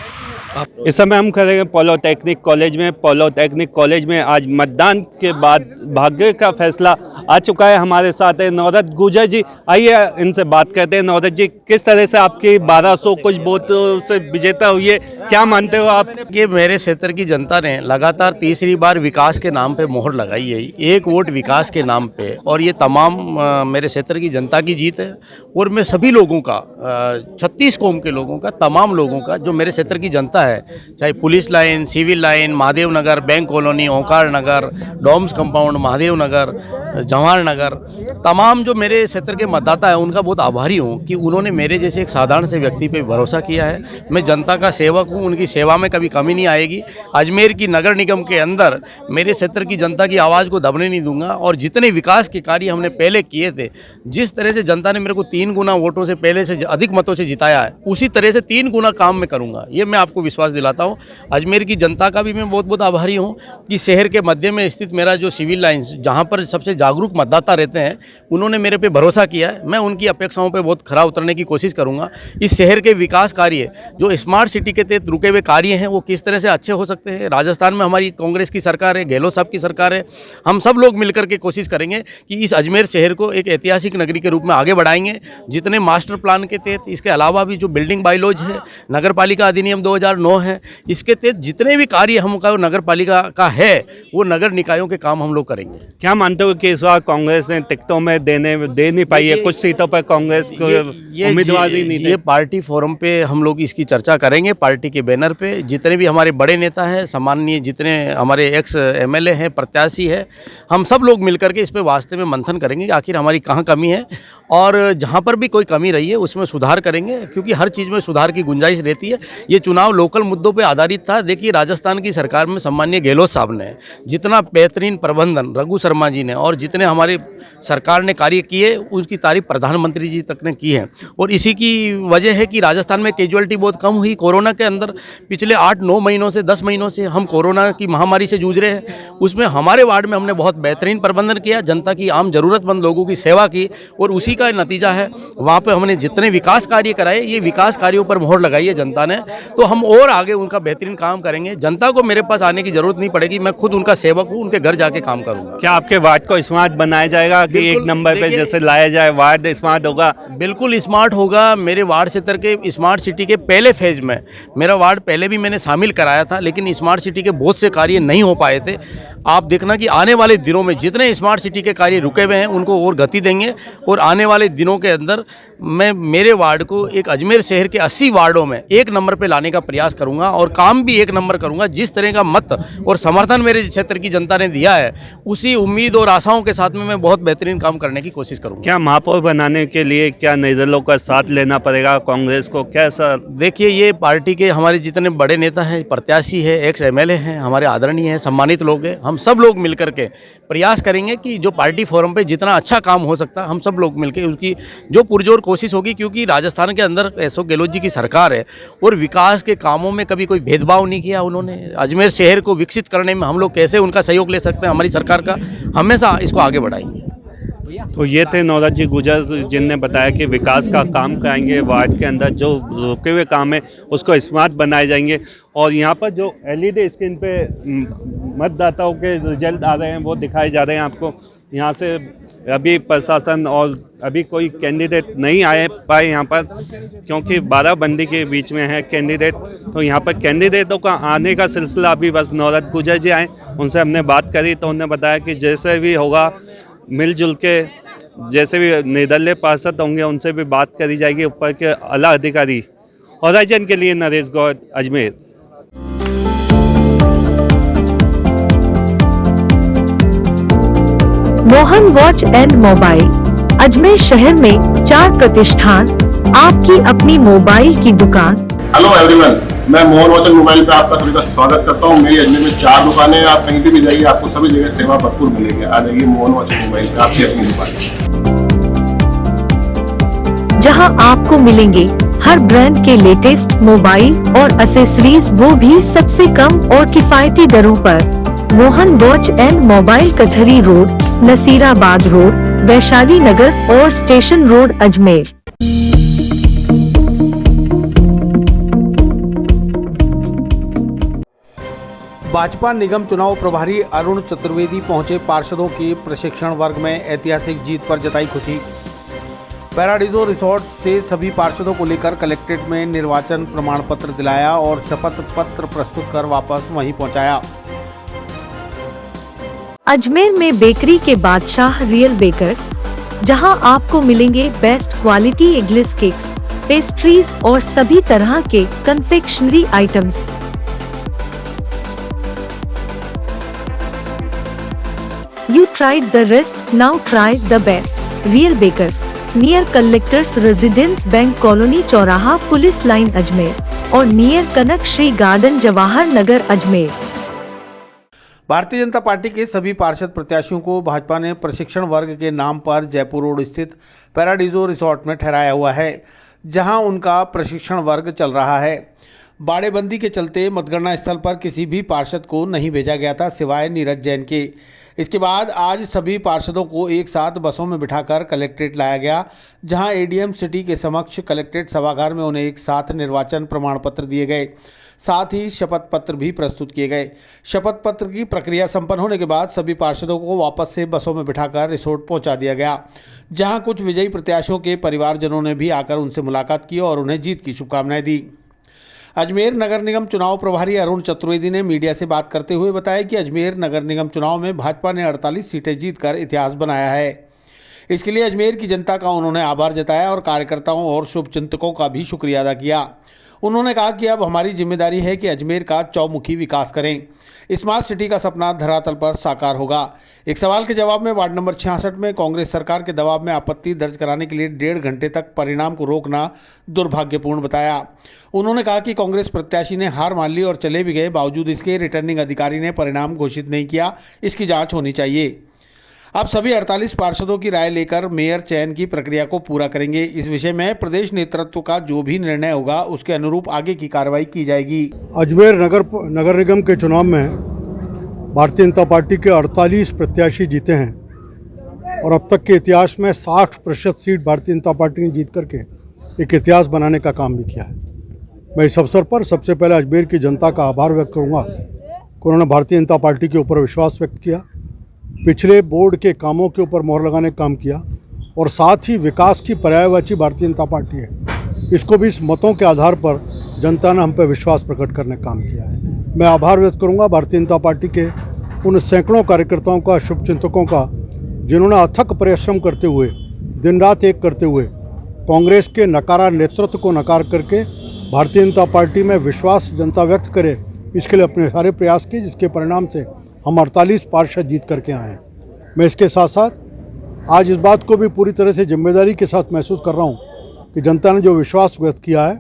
इस समय हम खड़े हैं पॉलिटेक्निक कॉलेज में। पॉलिटेक्निक कॉलेज में आज मतदान के बाद भाग्य का फैसला आ चुका है। हमारे साथ है नौरत गुजर जी, आइए इनसे बात करते हैं। नौरत जी, किस तरह से आपकी 1200 कुछ वोटों से विजेता हुई है, क्या मानते हो आप?
कि मेरे क्षेत्र की जनता ने लगातार तीसरी बार विकास के नाम पे मोहर लगाई है, एक वोट विकास के नाम पे, और ये तमाम मेरे क्षेत्र की जनता की जीत है। और मैं सभी लोगों का 36 कौम के लोगों का, तमाम लोगों का, जो मेरे क्षेत्र की जनता है, चाहे police line, civil line, Mahadev Nagar, bank colony, Omkar Nagar, Doms compound, Mahadev Nagar, Jawahar Nagar, तमाम जो मेरे क्षेत्र के मतदाता हैं उनका बहुत आभारी हूँ कि उन्होंने मेरे जैसे एक साधारण से व्यक्ति पे भरोसा किया है। मैं जनता का सेवक हूँ, उनकी सेवा में कभी कमी नहीं आएगी। अजमेर की नगर निगम के अंदर मेरे क्षेत्र की जनता की आवाज़ को दबने नहीं दूंगा, और जितने विकास के कार्य हमने पहले किए थे, जिस तरह से जनता ने मेरे को 3 गुना वोटों से पहले से अधिक मतों से जिताया है, उसी तरह से 3 गुना काम मैं करूँगा, ये मैं आपको विश्वास दिलाता हूँ। अजमेर की जनता का भी मैं बहुत बहुत आभारी हूँ कि शहर के मध्य में स्थित मेरा जो सिविल लाइन्स, जहाँ पर सबसे जागरूक मतदाता रहते हैं, उन्होंने मेरे पे भरोसा किया है। मैं उनकी अपेक्षाओं पे बहुत खरा उतरने की कोशिश करूँगा। इस शहर के विकास कार्य, जो स्मार्ट सिटी के तहत रुके हुए कार्य हैं, वो किस तरह से अच्छे हो सकते हैं। राजस्थान में हमारी कांग्रेस की सरकार है, गहलोत साहब की सरकार है, हम सब लोग मिलकर के कोशिश करेंगे कि इस अजमेर शहर को एक ऐतिहासिक नगरी के रूप में आगे बढ़ाएंगे। जितने मास्टर प्लान के तहत, इसके अलावा भी जो बिल्डिंग बाइलॉज है, नगर पालिका अधिनियम 2009 है, इसके तहत जितने भी कार्य हमका नगर पालिका का है, वो नगर निकायों के काम हम लोग करेंगे।
क्या मानते हो कि इस बार कांग्रेस ने टिकटों में दे नहीं पाई है? कुछ सीटों पर कांग्रेस को उम्मीदवार ही नहीं थे।
ये पार्टी फोरम पे हम लोग इसकी चर्चा करेंगे। पार्टी के बैनर पे जितने भी हमारे बड़े नेता हैं, सम्माननीय जितने हमारे एक्स MLA हैं, प्रत्याशी है, हम सब लोग मिलकर के इस पे वास्ते में मंथन करेंगे कि आखिर हमारी कहाँ कमी है, और जहाँ पर भी कोई कमी रही है उसमें सुधार करेंगे, क्योंकि हर चीज़ में सुधार की गुंजाइश रहती है। ये चुनाव लोकल मुद्दों पे आधारित था। देखिए, राजस्थान की सरकार में सम्माननीय गहलोत साहब ने जितना बेहतरीन प्रबंधन, रघु शर्मा जी ने, और जितने हमारे सरकार ने कार्य किए, उसकी तारीफ प्रधानमंत्री जी तक ने की है। और इसी की वजह है कि राजस्थान में कैजुअलिटी बहुत कम हुई। कोरोना के अंदर पिछले 8-9 महीनों से, 10 महीनों से हम कोरोना की महामारी से जूझ रहे हैं, उसमें हमारे वार्ड में हमने बहुत बेहतरीन प्रबंधन किया, जनता की, आम जरूरतमंद लोगों की सेवा की, और उसी का नतीजा है वहाँ पे हमने जितने विकास कार्य कराए, ये विकास कार्यों पर मोहर लगाई है जनता ने। तो हम और आगे उनका बेहतरीन काम करेंगे। जनता को मेरे पास आने की जरूरत नहीं पड़ेगी, मैं खुद उनका सेवक हूँ, उनके घर जाके काम करूँगा।
क्या आपके वार्ड को स्मार्ट बनाया जाएगा कि एक नंबर पे जैसे लाया जाए, वार्ड स्मार्ट होगा?
बिल्कुल स्मार्ट होगा। मेरे वार्ड क्षेत्र के स्मार्ट सिटी के पहले फेज में मेरा वार्ड पहले भी मैंने शामिल कराया था, लेकिन स्मार्ट सिटी के बहुत से कार्य नहीं हो पाए थे। आप देखना कि आने वाले दिनों में जितने स्मार्ट सिटी के कार्य रुके हुए हैं उनको और गति देंगे, और आने वाले दिनों के अंदर मैं मेरे वार्ड को एक अजमेर शहर के 80 वार्डों में 1 नंबर पे लाने का प्रयास करूंगा, और काम भी 1 नंबर करूंगा। जिस तरह का मत और समर्थन मेरे क्षेत्र की जनता ने दिया है, उसी उम्मीद और आशाओं के साथ में मैं बहुत बेहतरीन काम करने की कोशिश करूंगा।
क्या महापौर बनाने के लिए क्या निर्दलों का साथ लेना पड़ेगा कांग्रेस को? कैसा?
देखिए, ये पार्टी के हमारे जितने बड़े नेता हैं, प्रत्याशी है, एक्स MLA हैं, हमारे आदरणीय हैं, सम्मानित लोग हैं, हम सब लोग मिलकर के प्रयास करेंगे कि जो पार्टी फोरम पे जितना अच्छा काम हो सकता है, हम सब लोग मिलकर उसकी जो पुरजोर कोशिश होगी, क्योंकि राजस्थान के अंदर अशोक गहलोत जी की सरकार है, और विकास के कामों में कभी कोई भेदभाव नहीं किया उन्होंने। अजमेर शहर को विकसित करने में हम लोग कैसे उनका सहयोग ले सकते हैं, हमारी सरकार का, हमेशा इसको आगे बढ़ाएंगे।
तो ये थे नौरत जी गुजर, जिनने बताया कि विकास का काम कराएंगे, वार्ड के अंदर जो रुके हुए काम है उसको स्मार्ट बनाए जाएंगे। और यहाँ पर जो LED स्क्रीन पे मतदाताओं के रिजल्ट आ रहे हैं वो दिखाए जा रहे हैं आपको। यहाँ से अभी प्रशासन और अभी कोई कैंडिडेट नहीं आए पाए यहाँ पर, क्योंकि 12 बंदी के बीच में है कैंडिडेट। तो यहाँ पर कैंडिडेटों का आने का सिलसिला अभी बस नौरत गुजर जी आए, उनसे हमने बात करी तो उन्होंने बताया कि जैसे भी होगा मिलजुल के, जैसे भी निर्दलीय पार्षद होंगे उनसे भी बात करी जाएगी, ऊपर के आला अधिकारी। होराइजन के लिए Naresh Gaur, Ajmer.
Mohan watch and mobile, Ajmer शहर में 4 प्रतिष्ठान, आपकी अपनी मोबाइल की दुकान।
हेलो एवरीवन, मैं मोहन वॉच एंड मोबाइल पे आपका सभी का स्वागत करता हूँ। मेरी अजमेर में 4 दुकानें हैं, आप कहीं भी जाइए आपको सभी जगह सेवा भरपूर मिलेगी। आ जाइए मोहन वॉच एंड मोबाइल पे, आपकी अपनी दुकान,
जहां आपको मिलेंगे हर ब्रांड के लेटेस्ट मोबाइल और एक्सेसरीज, वो भी सबसे कम और किफायती दरों पर। Mohan watch and mobile, Kachahri road, Nasirabad road, Vaishali Nagar और स्टेशन रोड, अजमेर।
भाजपा निगम चुनाव प्रभारी अरुण चतुर्वेदी पहुंचे पार्षदों के प्रशिक्षण वर्ग में ऐतिहासिक जीत पर जताई खुशी। पैराडीजो रिसोर्ट से सभी पार्षदों को लेकर कलेक्ट्रेट में निर्वाचन प्रमाण पत्र दिलाया और शपथ पत्र प्रस्तुत कर वापस वहीं पहुंचाया।
अजमेर में बेकरी के बादशाह रियल बेकर्स, जहां आपको मिलेंगे best quality eggless cakes, pastries और सभी तरह के confectionery items. You tried the rest, now try the best. Real Bakers, near Collectors Residence Bank Colony चौराहा पुलिस लाइन अजमेर और नियर कनक श्री गार्डन जवाहर नगर अजमेर।
भारतीय जनता पार्टी के सभी पार्षद प्रत्याशियों को भाजपा ने प्रशिक्षण वर्ग के नाम पर जयपुर रोड स्थित पैराडीजो रिसोर्ट में ठहराया हुआ है, जहां उनका प्रशिक्षण वर्ग चल रहा है। बाड़ेबंदी के चलते मतगणना स्थल पर किसी भी पार्षद को नहीं भेजा गया था सिवाय नीरज जैन के। इसके बाद आज सभी पार्षदों को एक साथ बसों में बिठाकर कलेक्ट्रेट लाया गया, जहां एडीएम सिटी के समक्ष कलेक्ट्रेट सभागार में उन्हें एक साथ निर्वाचन प्रमाण पत्र दिए गए, साथ ही शपथ पत्र भी प्रस्तुत किए गए। शपथ पत्र की प्रक्रिया संपन्न होने के बाद सभी पार्षदों को वापस से बसों में बिठाकर रिसोर्ट पहुंचा दिया गया, जहां कुछ विजयी प्रत्याशियों के परिवारजनों ने भी आकर उनसे मुलाकात की और उन्हें जीत की शुभकामनाएं दी। अजमेर नगर निगम चुनाव प्रभारी अरुण चतुर्वेदी ने मीडिया से बात करते हुए बताया कि अजमेर नगर निगम चुनाव में भाजपा ने 48 सीटें जीतकर इतिहास बनाया है। इसके लिए अजमेर की जनता का उन्होंने आभार जताया और कार्यकर्ताओं और शुभचिंतकों का भी शुक्रिया अदा किया। उन्होंने कहा कि अब हमारी जिम्मेदारी है कि अजमेर का चौमुखी विकास करें। स्मार्ट सिटी का सपना धरातल पर साकार होगा। एक सवाल के जवाब में वार्ड नंबर 66 में कांग्रेस सरकार के दबाव में आपत्ति दर्ज कराने के लिए 1.5 घंटे तक परिणाम को रोकना दुर्भाग्यपूर्ण बताया। उन्होंने कहा कि कांग्रेस प्रत्याशी ने हार मान ली और चले भी गए, बावजूद इसके रिटर्निंग अधिकारी ने परिणाम घोषित नहीं किया। इसकी जाँच होनी चाहिए। अब सभी 48 पार्षदों की राय लेकर मेयर चयन की प्रक्रिया को पूरा करेंगे। इस विषय में प्रदेश नेतृत्व का जो भी निर्णय होगा उसके अनुरूप आगे की कार्रवाई की जाएगी।
अजमेर नगर निगम के चुनाव में भारतीय जनता पार्टी के 48 प्रत्याशी जीते हैं और अब तक के इतिहास में 60% सीट भारतीय जनता पार्टी ने जीत करके एक इतिहास बनाने का काम भी किया है। मैं इस अवसर पर सबसे पहले अजमेर की जनता का आभार व्यक्त करूँगा कि उन्होंने भारतीय जनता पार्टी के ऊपर विश्वास व्यक्त किया, पिछले बोर्ड के कामों के ऊपर मोहर लगाने का काम किया और साथ ही विकास की पर्यायवाची भारतीय जनता पार्टी है, इसको भी इस मतों के आधार पर जनता ने हम पर विश्वास प्रकट करने का काम किया है। मैं आभार व्यक्त करूंगा भारतीय जनता पार्टी के उन सैकड़ों कार्यकर्ताओं का, शुभचिंतकों का, जिन्होंने अथक परिश्रम करते हुए, दिन रात एक करते हुए कांग्रेस के नकारा नेतृत्व को नकार करके भारतीय जनता पार्टी में विश्वास जनता व्यक्त करे, इसके लिए अपने सारे प्रयास किए, जिसके परिणाम से हम 48 पार्षद जीत करके आए हैं। मैं इसके साथ साथ आज इस बात को भी पूरी तरह से जिम्मेदारी के साथ महसूस कर रहा हूं कि जनता ने जो विश्वास व्यक्त किया है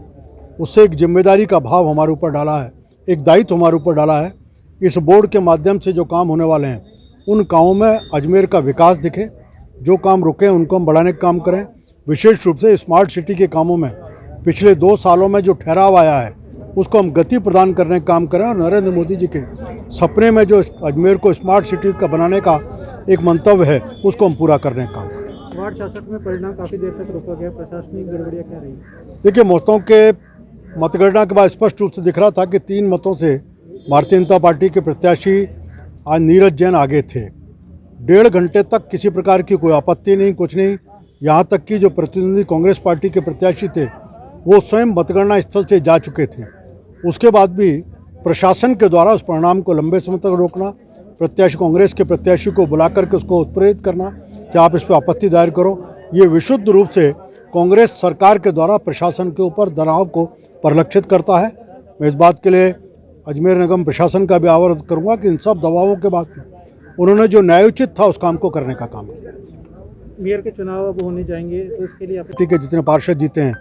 उससे एक जिम्मेदारी का भाव हमारे ऊपर डाला है, एक दायित्व हमारे ऊपर डाला है। इस बोर्ड के माध्यम से जो काम होने वाले हैं उन कामों में अजमेर का विकास दिखे, जो काम रुके उनको हम बढ़ाने का काम करें। विशेष रूप से स्मार्ट सिटी के कामों में पिछले 2 सालों में जो ठहराव आया है उसको हम गति प्रदान करने का काम करें और नरेंद्र मोदी जी के सपने में जो अजमेर को स्मार्ट सिटी का बनाने का एक मंतव्य है उसको हम पूरा करने का काम करें।
वार्ड 66 में परिणाम काफ़ी देर तक रोका गया, प्रशासनिक गड़बड़ियाँ क्या रही?
देखिए, मतों के मतगणना के बाद स्पष्ट रूप से दिख रहा था कि 3 मतों से भारतीय जनता पार्टी के प्रत्याशी आज नीरज जैन आगे थे। 1.5 घंटे तक किसी प्रकार की कोई आपत्ति नहीं, कुछ नहीं। यहाँ तक कि जो प्रतिनिधि कांग्रेस पार्टी के प्रत्याशी थे वो स्वयं मतगणना स्थल से जा चुके थे। उसके बाद भी प्रशासन के द्वारा उस परिणाम को लंबे समय तक रोकना, प्रत्याशी कांग्रेस के प्रत्याशी को बुला करके उसको उत्प्रेरित करना कि आप इस पर आपत्ति दायर करो, ये विशुद्ध रूप से कांग्रेस सरकार के द्वारा प्रशासन के ऊपर दबाव को परिलक्षित करता है। मैं इस बात के लिए अजमेर निगम प्रशासन का भी आभार करूँगा कि इन सब दबावों के बाद उन्होंने जो न्यायोचित था उस काम को करने का काम किया।
मेयर के चुनाव अब होने जाएंगे तो इसके लिए
पार्टी के जितने पार्षद जीते हैं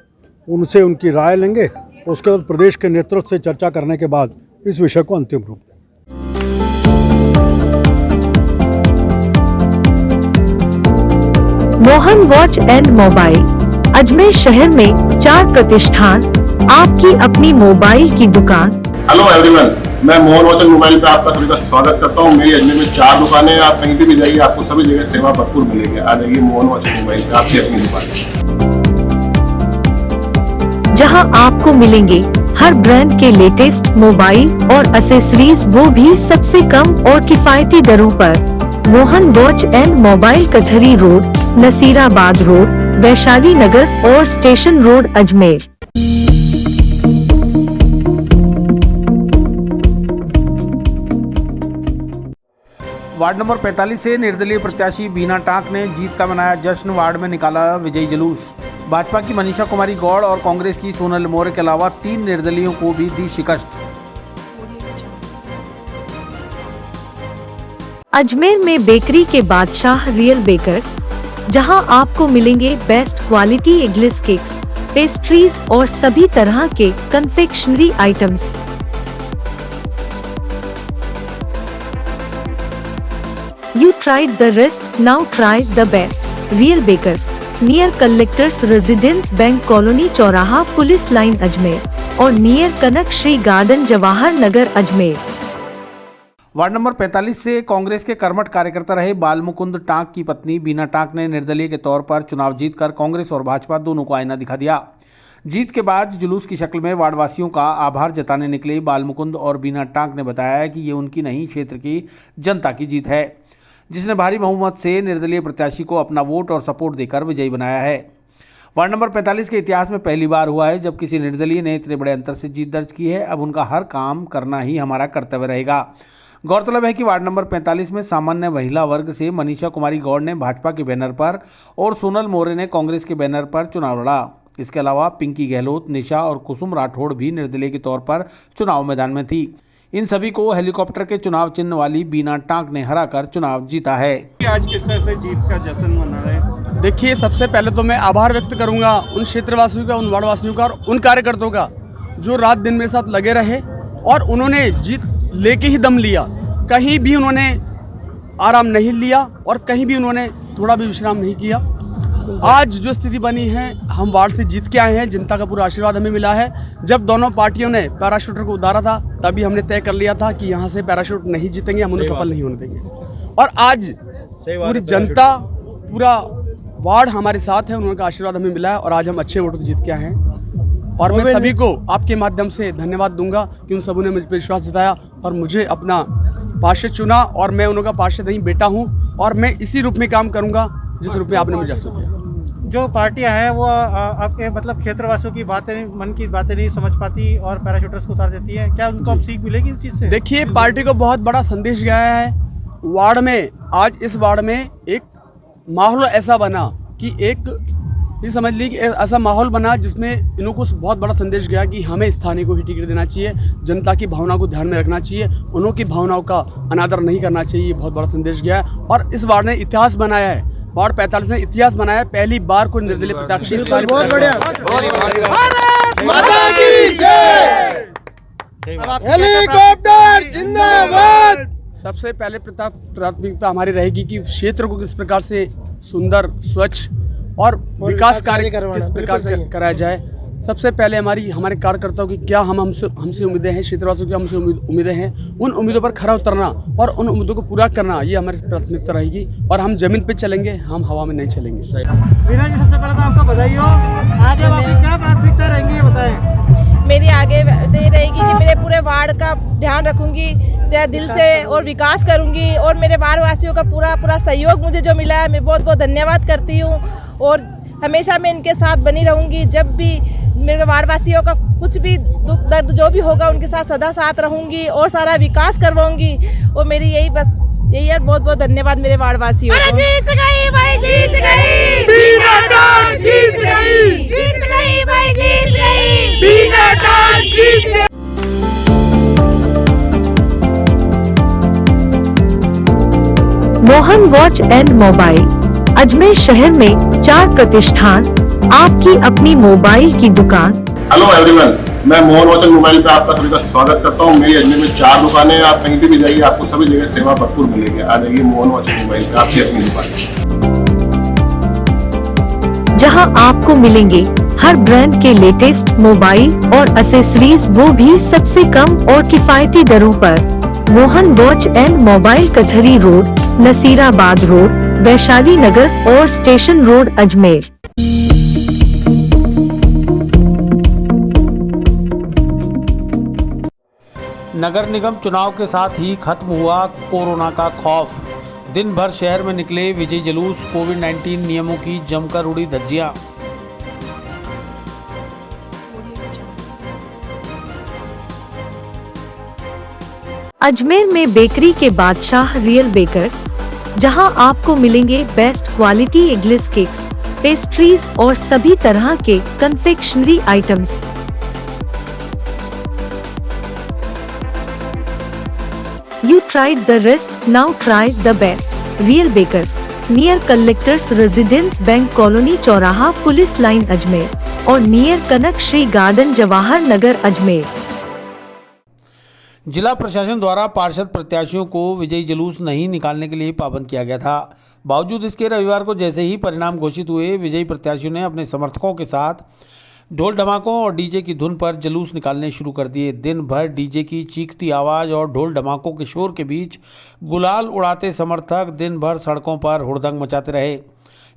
उनसे उनकी राय लेंगे, उसके बाद प्रदेश के नेतृत्व से चर्चा करने के बाद इस विषय को अंतिम रूप दें।
Mohan watch and mobile Ajmer शहर में 4 प्रतिष्ठान, आपकी अपनी मोबाइल की दुकान।
हेलो एवरीवन, मैं मोहन वॉच एंड मोबाइल पे आप सभी का स्वागत करता हूँ। मेरी अजमेर में 4 दुकानें हैं, आप कहीं भी जाइए आपको सभी जगह सेवा भरपूर मिलेगी। आ जाइए मोहन वॉच एंड मोबाइल पे, आपकी अपनी दुकान,
जहां आपको मिलेंगे हर ब्रांड के लेटेस्ट मोबाइल और एसेसरीज, वो भी सबसे कम और किफायती दरों पर। Mohan watch and mobile, Kachahri road, Nasirabad road, Vaishali Nagar और station road, Ajmer.
Ward number 45 से निर्दलीय प्रत्याशी बीना टाक ने जीत का मनाया जश्न। वार्ड में निकाला विजयी जुलूस। भाजपा की मनीषा कुमारी गौड़ और कांग्रेस की सोनल मौर्य के अलावा 3 निर्दलीयों को भी दी शिकस्त।
अजमेर में बेकरी के बादशाह रियल बेकर्स, जहां आपको मिलेंगे best quality eggless cakes, pastries और सभी तरह के confectionery items. You tried the rest, now try the best. Real Bakers, near Collectors Residence Bank Colony चौराहा पुलिस लाइन अजमेर और नियर कनक Shri garden Jawahar Nagar Ajmer.
Ward number 45 से कांग्रेस के कर्मठ कार्यकर्ता रहे बालमुकुंद टाक की पत्नी बीना टाक ने निर्दलीय के तौर पर चुनाव जीतकर कांग्रेस और भाजपा दोनों को आईना दिखा दिया। जीत के बाद जुलूस की शक्ल में वार्डवासियों का आभार जताने निकले बालमुकुंद और बीना टाक ने बताया कि ये उनकी नहीं, क्षेत्र की जनता की जीत है, जिसने भारी बहुमत से निर्दलीय प्रत्याशी को अपना वोट और सपोर्ट देकर विजयी बनाया है। वार्ड नंबर 45 के इतिहास में पहली बार हुआ है जब किसी निर्दलीय ने इतने बड़े अंतर से जीत दर्ज की है। अब उनका हर काम करना ही हमारा कर्तव्य रहेगा। गौरतलब है कि वार्ड नंबर 45 में सामान्य महिला वर्ग से मनीषा कुमारी गौड़ ने भाजपा के बैनर पर और सोनल मौर्य ने कांग्रेस के बैनर पर चुनाव लड़ा। इसके अलावा पिंकी गहलोत, निशा और कुसुम राठौड़ भी निर्दलीय के तौर पर चुनाव मैदान में थी। इन सभी को हेलीकॉप्टर के चुनाव चिन्ह वाली बीना टाक ने हराकर चुनाव जीता है।
आज किस तरह से जीत का जश्न मना रहे हैं?
देखिए, सबसे पहले तो मैं आभार व्यक्त करूंगा उन क्षेत्रवासियों का, उन वार्डवासियों का और उन कार्यकर्ताओं का जो रात दिन मेरे साथ लगे रहे और उन्होंने जीत लेके ही दम लिया। कहीं भी उन्होंने आराम नहीं लिया और कहीं भी उन्होंने थोड़ा भी विश्राम नहीं किया। आज जो स्थिति बनी है, हम वार्ड से जीत के आए हैं, जनता का पूरा आशीर्वाद हमें मिला है। जब दोनों पार्टियों ने पैराशूटर को उतारा था तभी हमने तय कर लिया था कि यहाँ से पैराशूट नहीं जीतेंगे, हम उन्हें सफल नहीं होने देंगे। और आज पूरी जनता, पूरा वार्ड हमारे साथ है, उनका आशीर्वाद हमें मिला है और आज हम अच्छे वोट जीत के आए हैं। और मैं सभी को आपके माध्यम से धन्यवाद दूंगा कि उन सबों ने मुझ पर विश्वास जताया और मुझे अपना पार्षद चुना और मैं उनका पार्षद नहीं बेटा हूँ और मैं इसी रूप में काम करूँगा जिस रूप में आपने मुझे आश्वस्त किया।
जो पार्टियां हैं वो आपके मतलब क्षेत्रवासियों की बातें नहीं, मन की बातें नहीं समझ पाती और पैराशूटर्स को उतार देती है, क्या उनको अब सीख मिलेगी इस चीज़ से?
देखिए, पार्टी को बहुत बड़ा संदेश गया है वार्ड में। आज इस वार्ड में एक माहौल ऐसा बना कि ये समझ ली कि ऐसा माहौल बना जिसमें इनको बहुत बड़ा संदेश गया कि हमें स्थानीय को ही टिकट देना चाहिए, जनता की भावना को ध्यान में रखना चाहिए, उन्हों की भावनाओं का अनादर नहीं करना चाहिए। ये बहुत बड़ा संदेश गया है और इस वार्ड ने इतिहास बनाया है। वार्ड 45 ने इतिहास बनाया है, पहली बार कोई निर्दलीय प्रत्याशी।
बहुत बढ़िया। हेलीकॉप्टर जिंदाबाद।
सबसे पहले प्राथमिकता हमारी रहेगी कि क्षेत्र को किस प्रकार से सुंदर, स्वच्छ और विकास कार्य किस प्रकार से कराया जाए। सबसे पहले हमारे कार्यकर्ताओं की क्या हमसे उम्मीदें हैं, क्षेत्रवासियों की हमसे उम्मीदें हैं, उन उम्मीदों पर खरा उतरना और उन उम्मीदों को पूरा करना, ये हमारी प्राथमिकता रहेगी। और हम जमीन पे चलेंगे, हम हवा में नहीं चलेंगे।
बीना जी, सबसे पहले तो आपका बधाई हो। आगे आपकी क्या प्राथमिकता रहेंगी ये बताएं।
मेरी आगे ये रहेगी कि मेरे पूरे वार्ड का ध्यान रखूंगी से दिल से और विकास करूंगी और मेरे वार्ड वासियों का पूरा सहयोग मुझे जो मिला है, मैं बहुत बहुत धन्यवाद करती हूँ और हमेशा मैं इनके साथ बनी रहूंगी। जब भी मेरे वार्डवासियों का कुछ भी दुख दर्द जो भी होगा उनके साथ सदा साथ रहूंगी और सारा विकास करवाऊंगी और मेरी यही है। बहुत बहुत धन्यवाद मेरे वार्डवासियों को। जीत गई भाई, जीत गई बीना टाक, जीत गई, जीत गई भाई, जीत गई बीना टाक, जीत गई।
Mohan watch and mobile, Ajmer शहर में 4 प्रतिष्ठान, आपकी अपनी मोबाइल की दुकान।
हेलो एवरीवन, मैं मोहन वॉच एंड मोबाइल पे आपका सभी का स्वागत करता हूँ। मेरी अजमेर में 4 दुकानें हैं, आप कहीं भी जाइए आपको सभी जगह सेवा भरपूर मिलेगी। आ जाइए मोहन वॉच एंड मोबाइल पे, आपकी अपनी दुकान,
जहां आपको मिलेंगे हर ब्रांड के लेटेस्ट मोबाइल और एसेसरीज, वो भी सबसे कम और किफायती दरों पर। Mohan watch and mobile, Kachahri road, Nasirabad road, Vaishali Nagar और स्टेशन रोड, अजमेर।
नगर निगम चुनाव के साथ ही खत्म हुआ कोरोना का खौफ। दिन भर शहर में निकले विजय जुलूस, कोविड-19 नियमों की जमकर उड़ी धज्जियां।
अजमेर में बेकरी के बादशाह रियल बेकर्स, जहां आपको मिलेंगे best quality eggless cakes, pastries और सभी तरह के confectionery items. You tried the rest, now try the best. Real Bakers, near Collectors Residence Bank Colony चौराहा पुलिस लाइन अजमेर और नियर कनक श्री गार्डन जवाहर नगर अजमेर।
जिला प्रशासन द्वारा पार्षद प्रत्याशियों को विजयी जुलूस नहीं निकालने के लिए पाबंद किया गया था। बावजूद इसके रविवार को जैसे ही परिणाम घोषित हुए, विजयी प्रत्याशियों ने अपने समर्थकों के साथ ढोल धमाकों और डीजे की धुन पर जुलूस निकालने शुरू कर दिए। दिन भर डीजे की चीखती आवाज़ और ढोल धमाकों के शोर के बीच गुलाल उड़ाते समर्थक दिन भर सड़कों पर हुड़दंग मचाते रहे,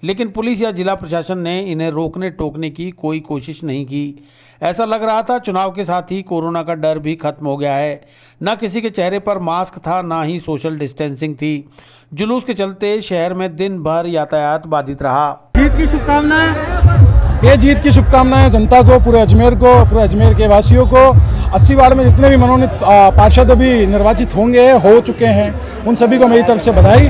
लेकिन पुलिस या जिला प्रशासन ने इन्हें रोकने टोकने की कोई कोशिश नहीं की। ऐसा लग रहा था चुनाव के साथ ही कोरोना का डर भी खत्म हो गया है। न किसी के चेहरे पर मास्क था, ना ही सोशल डिस्टेंसिंग थी। जुलूस के चलते शहर में दिन भर यातायात बाधित रहा।
जीत की शुभकामनाएं।
ये जीत की शुभकामनाएं जनता को, पूरे अजमेर के वासियों को। 80 वार्ड में जितने भी मनोनीत पार्षद अभी निर्वाचित हो चुके हैं, उन सभी को मेरी तरफ से बधाई।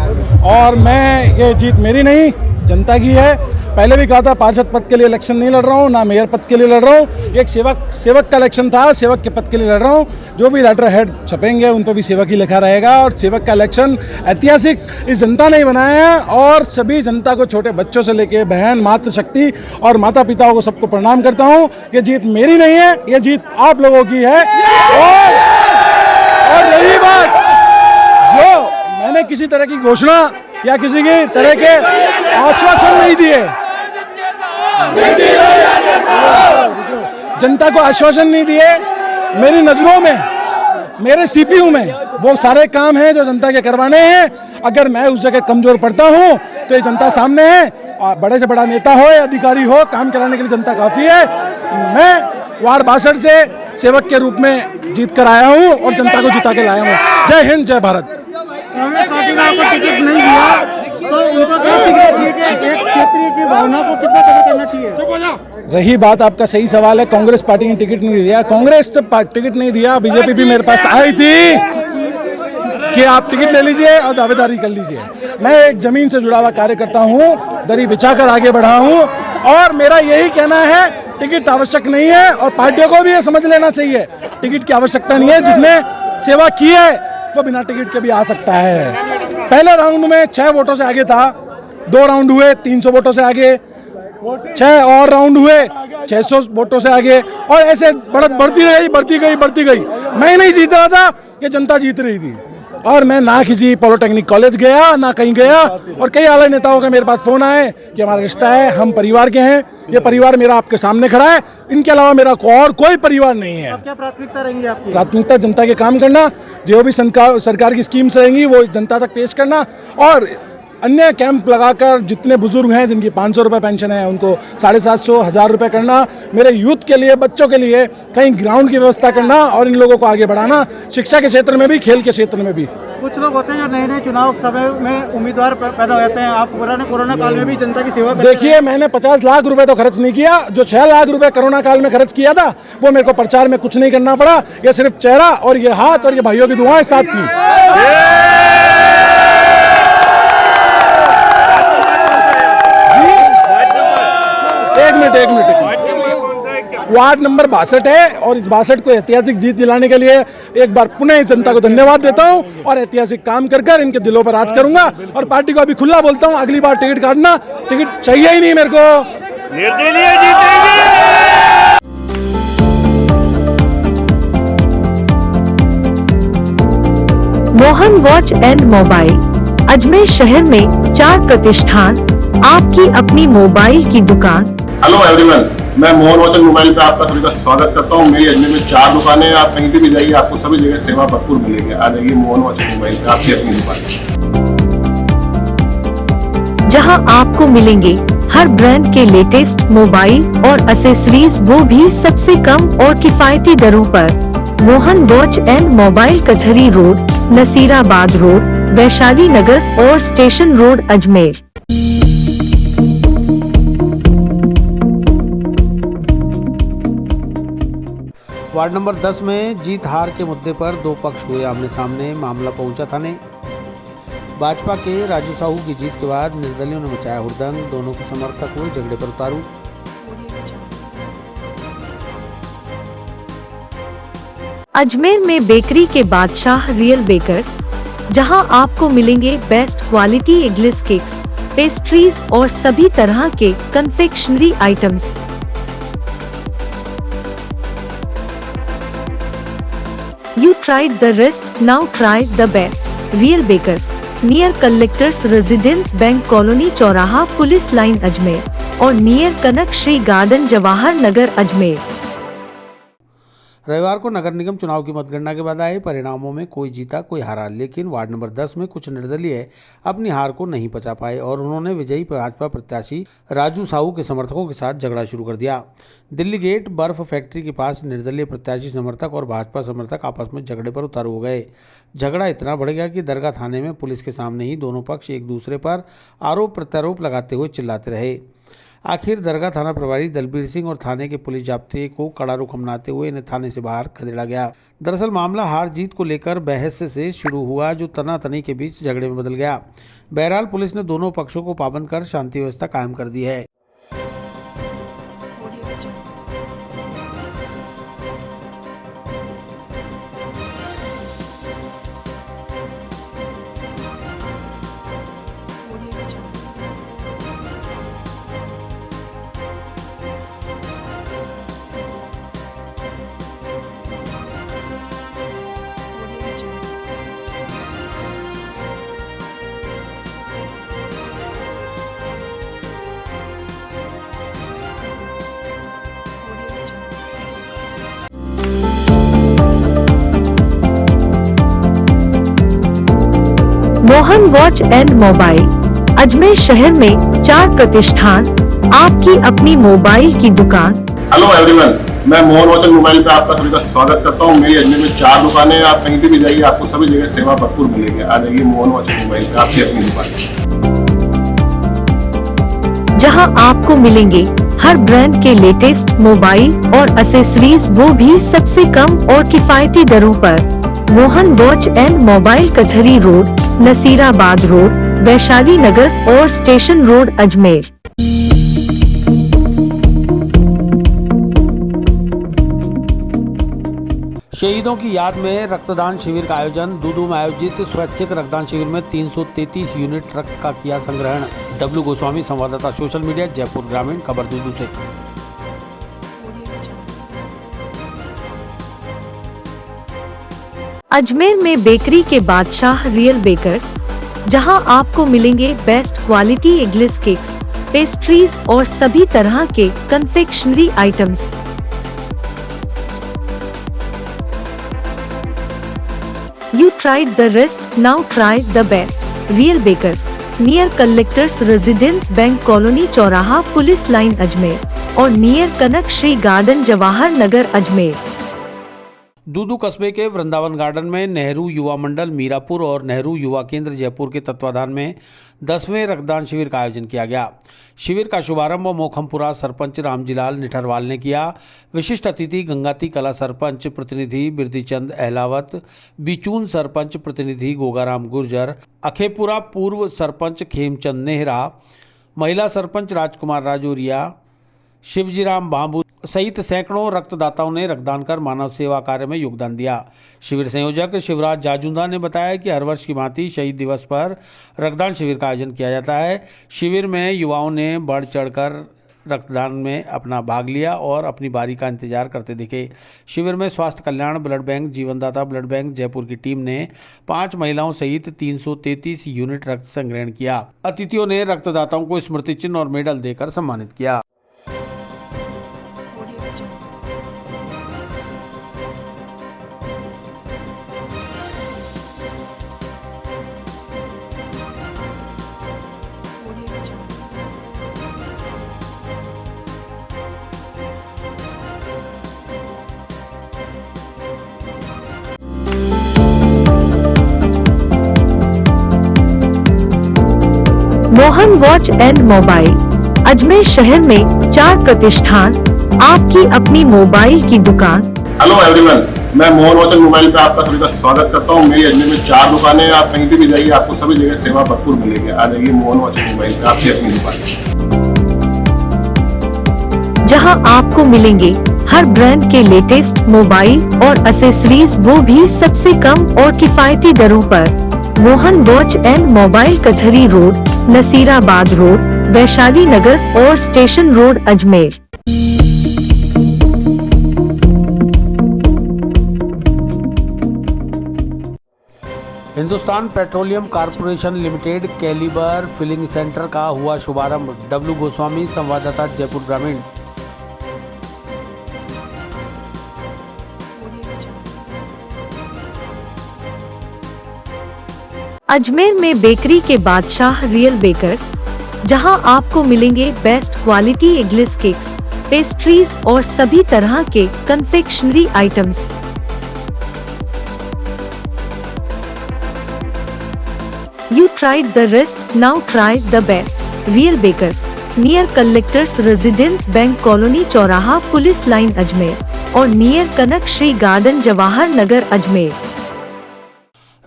और मैं, ये जीत मेरी नहीं, जनता की है। पहले भी कहा था पार्षद पद के लिए इलेक्शन नहीं लड़ रहा हूँ, ना मेयर पद के लिए लड़ रहा हूँ। एक सेवक का इलेक्शन था, सेवक के पद के लिए लड़ रहा हूँ। जो भी लेटर हेड छपेंगे उन पर भी सेवक ही लिखा रहेगा। और सेवक का इलेक्शन ऐतिहासिक इस जनता ने बनाया है। और सभी जनता को, छोटे बच्चों से लेके बहन, मातृशक्ति और माता पिताओं को, सबको प्रणाम करता हूँ। ये जीत मेरी नहीं है, ये जीत आप लोगों की है। और रही बात, जो मैंने किसी तरह की घोषणा या किसी की तरह के आश्वासन नहीं दिए, जनता को आश्वासन नहीं दिए। मेरी नजरों में, मेरे सीपीयू में वो सारे काम हैं जो जनता के करवाने हैं। अगर मैं उस जगह कमजोर पड़ता हूं तो ये जनता सामने है। और बड़े से बड़ा नेता हो या अधिकारी हो, काम कराने के लिए जनता काफी है। मैं वार्ड 62 से सेवक के रूप में जीत कर आया हूं और जनता को जिता के लाया हूं। जय हिंद, जय भारत।
कांग्रेस पार्टी ने आपको टिकट नहीं दिया तो उनको कैसे एक क्षेत्रीय की भावना को कितना कदर करना चाहिए?
रही बात, आपका सही सवाल है, कांग्रेस पार्टी ने टिकट नहीं दिया। कांग्रेस तो टिकट नहीं दिया, बीजेपी भी मेरे पास आई थी कि आप टिकट ले लीजिए और दावेदारी कर लीजिए। मैं एक जमीन से जुड़ा हुआ कार्यकर्ता हूँ, दरी बिछाकर आगे बढ़ा हूँ। और मेरा यही कहना है, टिकट आवश्यक नहीं है। और पार्टियों को भी ये समझ लेना चाहिए, टिकट की आवश्यकता नहीं है। जिसने सेवा की है वो बिना टिकट के भी आ सकता है। पहले राउंड में 6 वोटों से आगे था, 2 राउंड हुए 300 वोटों से आगे, 6 और राउंड हुए 600 वोटों से आगे, और ऐसे बढ़ती गई। मैं नहीं जीत रहा था, ये जनता जीत रही थी। और मैं ना किसी पॉलिटेक्निक कॉलेज गया, ना कहीं गया। और कई आला नेताओं का मेरे पास फोन आए कि हमारा रिश्ता है, हम परिवार के हैं, ये परिवार मेरा आपके सामने खड़ा है, इनके अलावा मेरा और कोई परिवार नहीं है।
अब क्या प्राथमिकता रहेंगी आपकी?
प्राथमिकता जनता के काम करना, जो भी सरकार की स्कीम्स रहेंगी वो जनता तक पेश करना। और अन्य कैंप लगाकर जितने बुजुर्ग हैं जिनकी 500 रुपये पेंशन है उनको 750, 1000 रुपये करना। मेरे यूथ के लिए, बच्चों के लिए कहीं ग्राउंड की व्यवस्था करना और इन लोगों को आगे बढ़ाना, शिक्षा के क्षेत्र में भी, खेल के क्षेत्र में भी।
कुछ लोग होते हैं जो नए चुनाव समय में उम्मीदवार पैदा हो जाते हैं। आप कोरोना काल में भी जनता की सेवा करते हैं।
देखिए, मैंने 50 लाख रुपए तो खर्च नहीं किया। जो 6 लाख रुपए कोरोना काल में खर्च किया था वो मेरे को प्रचार में कुछ नहीं करना पड़ा। ये सिर्फ चेहरा और ये हाथ और ये भाइयों की दुआएं साथ थी। एक मिनट। वार्ड नंबर 62 है और इस 62 को ऐतिहासिक जीत दिलाने के लिए एक बार पुनः जनता को धन्यवाद देता हूं। और ऐतिहासिक काम कर इनके दिलों पर राज करूंगा। और पार्टी को अभी खुला बोलता हूं, अगली बार टिकट काटना, टिकट चाहिए ही नहीं मेरे को। निर्दलीय जीतेंगे।
Mohan watch and mobile, Ajmer शहर में 4 प्रतिष्ठान, आपकी अपनी मोबाइल की दुकान।
हेलो एवरीवन, मैं मोहन वॉच एंड मोबाइल पे आपका सभी का स्वागत करता हूँ। मेरी अजमेर में 4 दुकानें हैं। आप कहीं भी जाइए, आपको सभी जगह सेवा भरपूर मिलेगी। आ जाइए मोहन वॉच एंड मोबाइल पे, आपकी अपनी दुकान,
जहां आपको मिलेंगे हर ब्रांड के लेटेस्ट मोबाइल और एसेसरीज, वो भी सबसे कम और किफायती दरों पर। Mohan watch and mobile Kachahri road, Nasirabad road, Vaishali Nagar और station road Ajmer.
Ward number 10 में जीत हार के मुद्दे पर दो पक्ष हुए आमने सामने। मामला पहुंचा थाने। भाजपा के राजू साहू की जीत के बाद निर्दलियों ने मचाया हुड़दंग। दोनों के समर्थक हुए झगड़े पर उतारू।
अजमेर में बेकरी के बादशाह रियल बेकर्स, जहां आपको मिलेंगे best quality eggless cakes, pastries और सभी तरह के confectionery items. You tried the rest, now try the best. Real Bakers, near Collectors Residence Bank Colony चौराहा पुलिस लाइन अजमेर और नियर कनक श्री गार्डन जवाहर नगर अजमेर।
रविवार को नगर निगम चुनाव की मतगणना के बाद आए परिणामों में कोई जीता कोई हारा, लेकिन वार्ड नंबर 10 में कुछ निर्दलीय अपनी हार को नहीं पचा पाए और उन्होंने विजयी भाजपा प्रत्याशी राजू साहू के समर्थकों के साथ झगड़ा शुरू कर दिया। दिल्ली गेट बर्फ फैक्ट्री के पास निर्दलीय प्रत्याशी समर्थक और भाजपा समर्थक आपस में झगड़े पर उतारू हो गए। झगड़ा इतना बढ़ गया कि दरगाह थाने में पुलिस के सामने ही दोनों पक्ष एक दूसरे पर आरोप प्रत्यारोप लगाते हुए चिल्लाते रहे। आखिर दरगाह थाना प्रभारी दलबीर सिंह और थाने के पुलिस जाब्ते को कड़ा रुख अपनाते हुए इन्हें थाने से बाहर खदेड़ा गया। दरअसल मामला हार जीत को लेकर बहस से शुरू हुआ, जो तनातनी के बीच झगड़े में बदल गया। बहरहाल पुलिस ने दोनों पक्षों को पाबंद कर शांति व्यवस्था कायम कर दी है।
Mohan watch and mobile, Ajmer शहर में 4 प्रतिष्ठान, आपकी अपनी मोबाइल की दुकान।
हेलो एवरीवन, मैं मोहन वॉच एंड मोबाइल पे आप सभी का स्वागत करता हूँ। मेरी अजमेर में 4 दुकानें हैं। आप कहीं भी जाइए, आपको सभी जगह सेवा भरपूर मिलेगी। आ जाइए मोहन वॉच एंड मोबाइल पे, आपकी अपनी दुकान,
जहां आपको मिलेंगे हर ब्रांड के लेटेस्ट मोबाइल और एक्सेसरीज, वो भी सबसे कम और किफायती दरों पर। Mohan watch and mobile Kachahri road, Nasirabad road, Vaishali Nagar और स्टेशन रोड अजमेर।
शहीदों की याद में रक्तदान शिविर का आयोजन। दूदू में आयोजित स्वैच्छिक रक्तदान शिविर में 333 यूनिट रक्त का किया संग्रहण। डब्ल्यू गोस्वामी, संवाददाता सोशल मीडिया, जयपुर ग्रामीण। खबर दूदू से।
अजमेर में बेकरी के बादशाह रियल बेकर्स, जहां आपको मिलेंगे best quality eggless cakes, pastries और सभी तरह के confectionery items. You tried the rest, now try the best. Real Bakers, near Collectors Residence Bank Colony चौराहा पुलिस लाइन अजमेर और नियर कनक श्री गार्डन जवाहर नगर अजमेर।
दूदू कस्बे के वृंदावन गार्डन में नेहरू युवा मंडल मीरापुर और नेहरू युवा केंद्र जयपुर के तत्वाधान में 10वें रक्तदान शिविर का आयोजन किया गया। शिविर का शुभारंभ मोखमपुरा सरपंच रामजीलाल निठरवाल ने किया। विशिष्ट अतिथि गंगाती कला सरपंच प्रतिनिधि बिरदीचंद अहलावत, बिचून सरपंच प्रतिनिधि गोगाराम गुर्जर, अखेपुरा पूर्व सरपंच खेमचंद नेहरा, महिला सरपंच राजकुमार राजौरिया, शिवजीराम बाबू सहित सैकड़ों रक्तदाताओं ने रक्तदान कर मानव सेवा कार्य में योगदान दिया। शिविर संयोजक शिवराज जाजुंदा ने बताया कि हर वर्ष की भांति शहीद दिवस पर रक्तदान शिविर का आयोजन किया जाता है। शिविर में युवाओं ने बढ़ चढ़कर रक्तदान में अपना भाग लिया और अपनी बारी का इंतजार करते दिखे। शिविर में Swasthya Kalyan blood bank, Jeevandata blood bank Jaipur की टीम ने 5 महिलाओं सहित 333 यूनिट रक्त संग्रहण किया। अतिथियों ने रक्तदाताओं को स्मृति चिन्ह और मेडल देकर सम्मानित किया।
Mohan watch and mobile Ajmer शहर में 4 प्रतिष्ठान, आपकी अपनी मोबाइल की दुकान।
हेलो एवरीवन, मैं मोहन वॉच एंड मोबाइल पे आपका सभी का स्वागत करता हूँ। मेरी अजमेर में 4 दुकानें हैं। आप कहीं भी जाइए, आपको सभी जगह सेवा भरपूर मिलेगी। आ जाइए मोहन वॉच एंड मोबाइल पे, आपकी अपनी दुकान,
जहां आपको मिलेंगे हर ब्रांड के लेटेस्ट मोबाइल और एसेसरीज, वो भी सबसे कम और किफायती दरों पर। Mohan watch and mobile Kachahri road, Nasirabad road, Vaishali Nagar और station road, Ajmer.
Hindustan petroleum corporation limited Caliber filling centre का हुआ शुभारंभ। डब्ल्यू गोस्वामी, संवाददाता, जयपुर ग्रामीण।
अजमेर में बेकरी के बादशाह रियल बेकर्स, जहां आपको मिलेंगे best quality eggless cakes, pastries और सभी तरह के confectionery items. You tried the rest, now try the best. Real Bakers, near Collectors Residence Bank Colony चौराहा पुलिस लाइन अजमेर और नियर कनक श्री गार्डन जवाहर नगर अजमेर।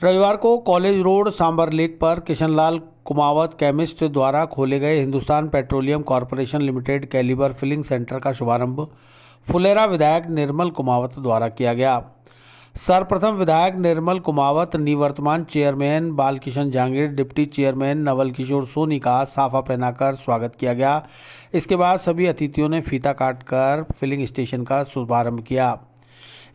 रविवार को कॉलेज रोड सांबर लेक पर किशनलाल कुमावत केमिस्ट द्वारा खोले गए Hindustan petroleum corporation limited Caliber filling centre का शुभारंभ फुलेरा विधायक निर्मल कुमावत द्वारा किया गया। सर्वप्रथम विधायक निर्मल कुमावत, निवर्तमान chairman Balkishan Jahangir, deputy chairman Naval Kishore Soni का साफा पहनाकर स्वागत किया गया। इसके बाद सभी अतिथियों ने फीता काटकर फिलिंग स्टेशन का शुभारंभ किया।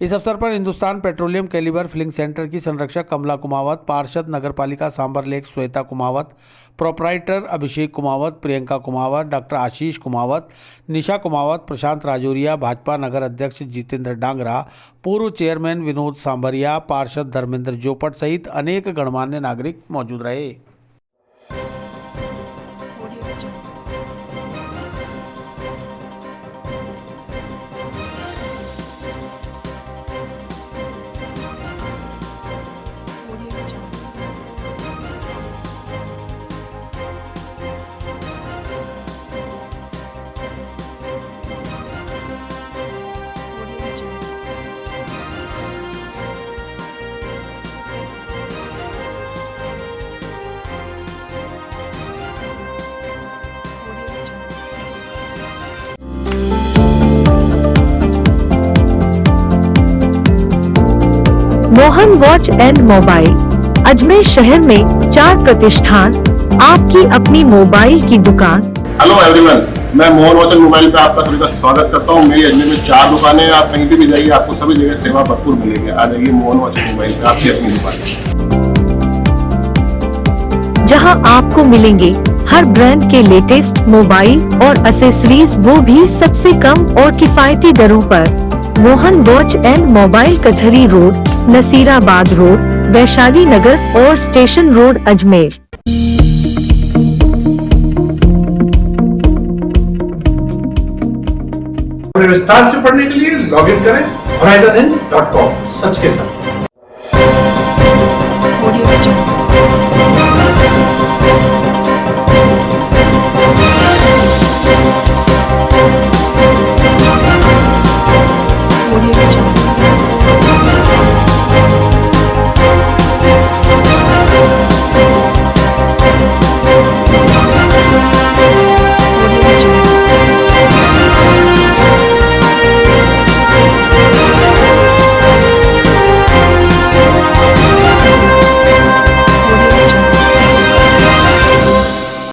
इस अवसर पर Hindustan petroleum Caliber filling centre की संरक्षक कमला कुमावत, पार्षद नगरपालिका Sambhar lake Shweta Kumawat, proprietor Abhishek Kumawat, Priyanka Kumawat, doctor Ashish Kumawat, Nisha Kumawat, Prashant Rajoria, BJP नगर अध्यक्ष जितेंद्र डांगरा, पूर्व चेयरमैन विनोद सांभरिया, पार्षद धर्मेंद्र जोपट सहित अनेक गणमान्य नागरिक मौजूद रहे।
Mohan watch and mobile Ajmer शहर में 4 प्रतिष्ठान, आपकी अपनी मोबाइल की दुकान।
हेलो एवरीवन, मैं मोहन वॉच एंड मोबाइल पे आपका सभी का स्वागत करता हूँ। मेरी अजमेर में 4 दुकानें हैं। आप कहीं भी जाइए, आपको सभी जगह सेवा भरपूर मिलेगी। आ जाइए मोहन वॉच एंड मोबाइल पे, आपकी अपनी दुकान,
जहां आपको मिलेंगे हर ब्रांड के लेटेस्ट मोबाइल और एसेसरीज, वो भी सबसे कम और किफायती दरों पर। Mohan watch and mobile Kachahri road, Nasirabad road, Vaishali Nagar और स्टेशन रोड, अजमेर।
विस्तार से पढ़ने के लिए लॉग इन करें horizon.com, सच के साथ।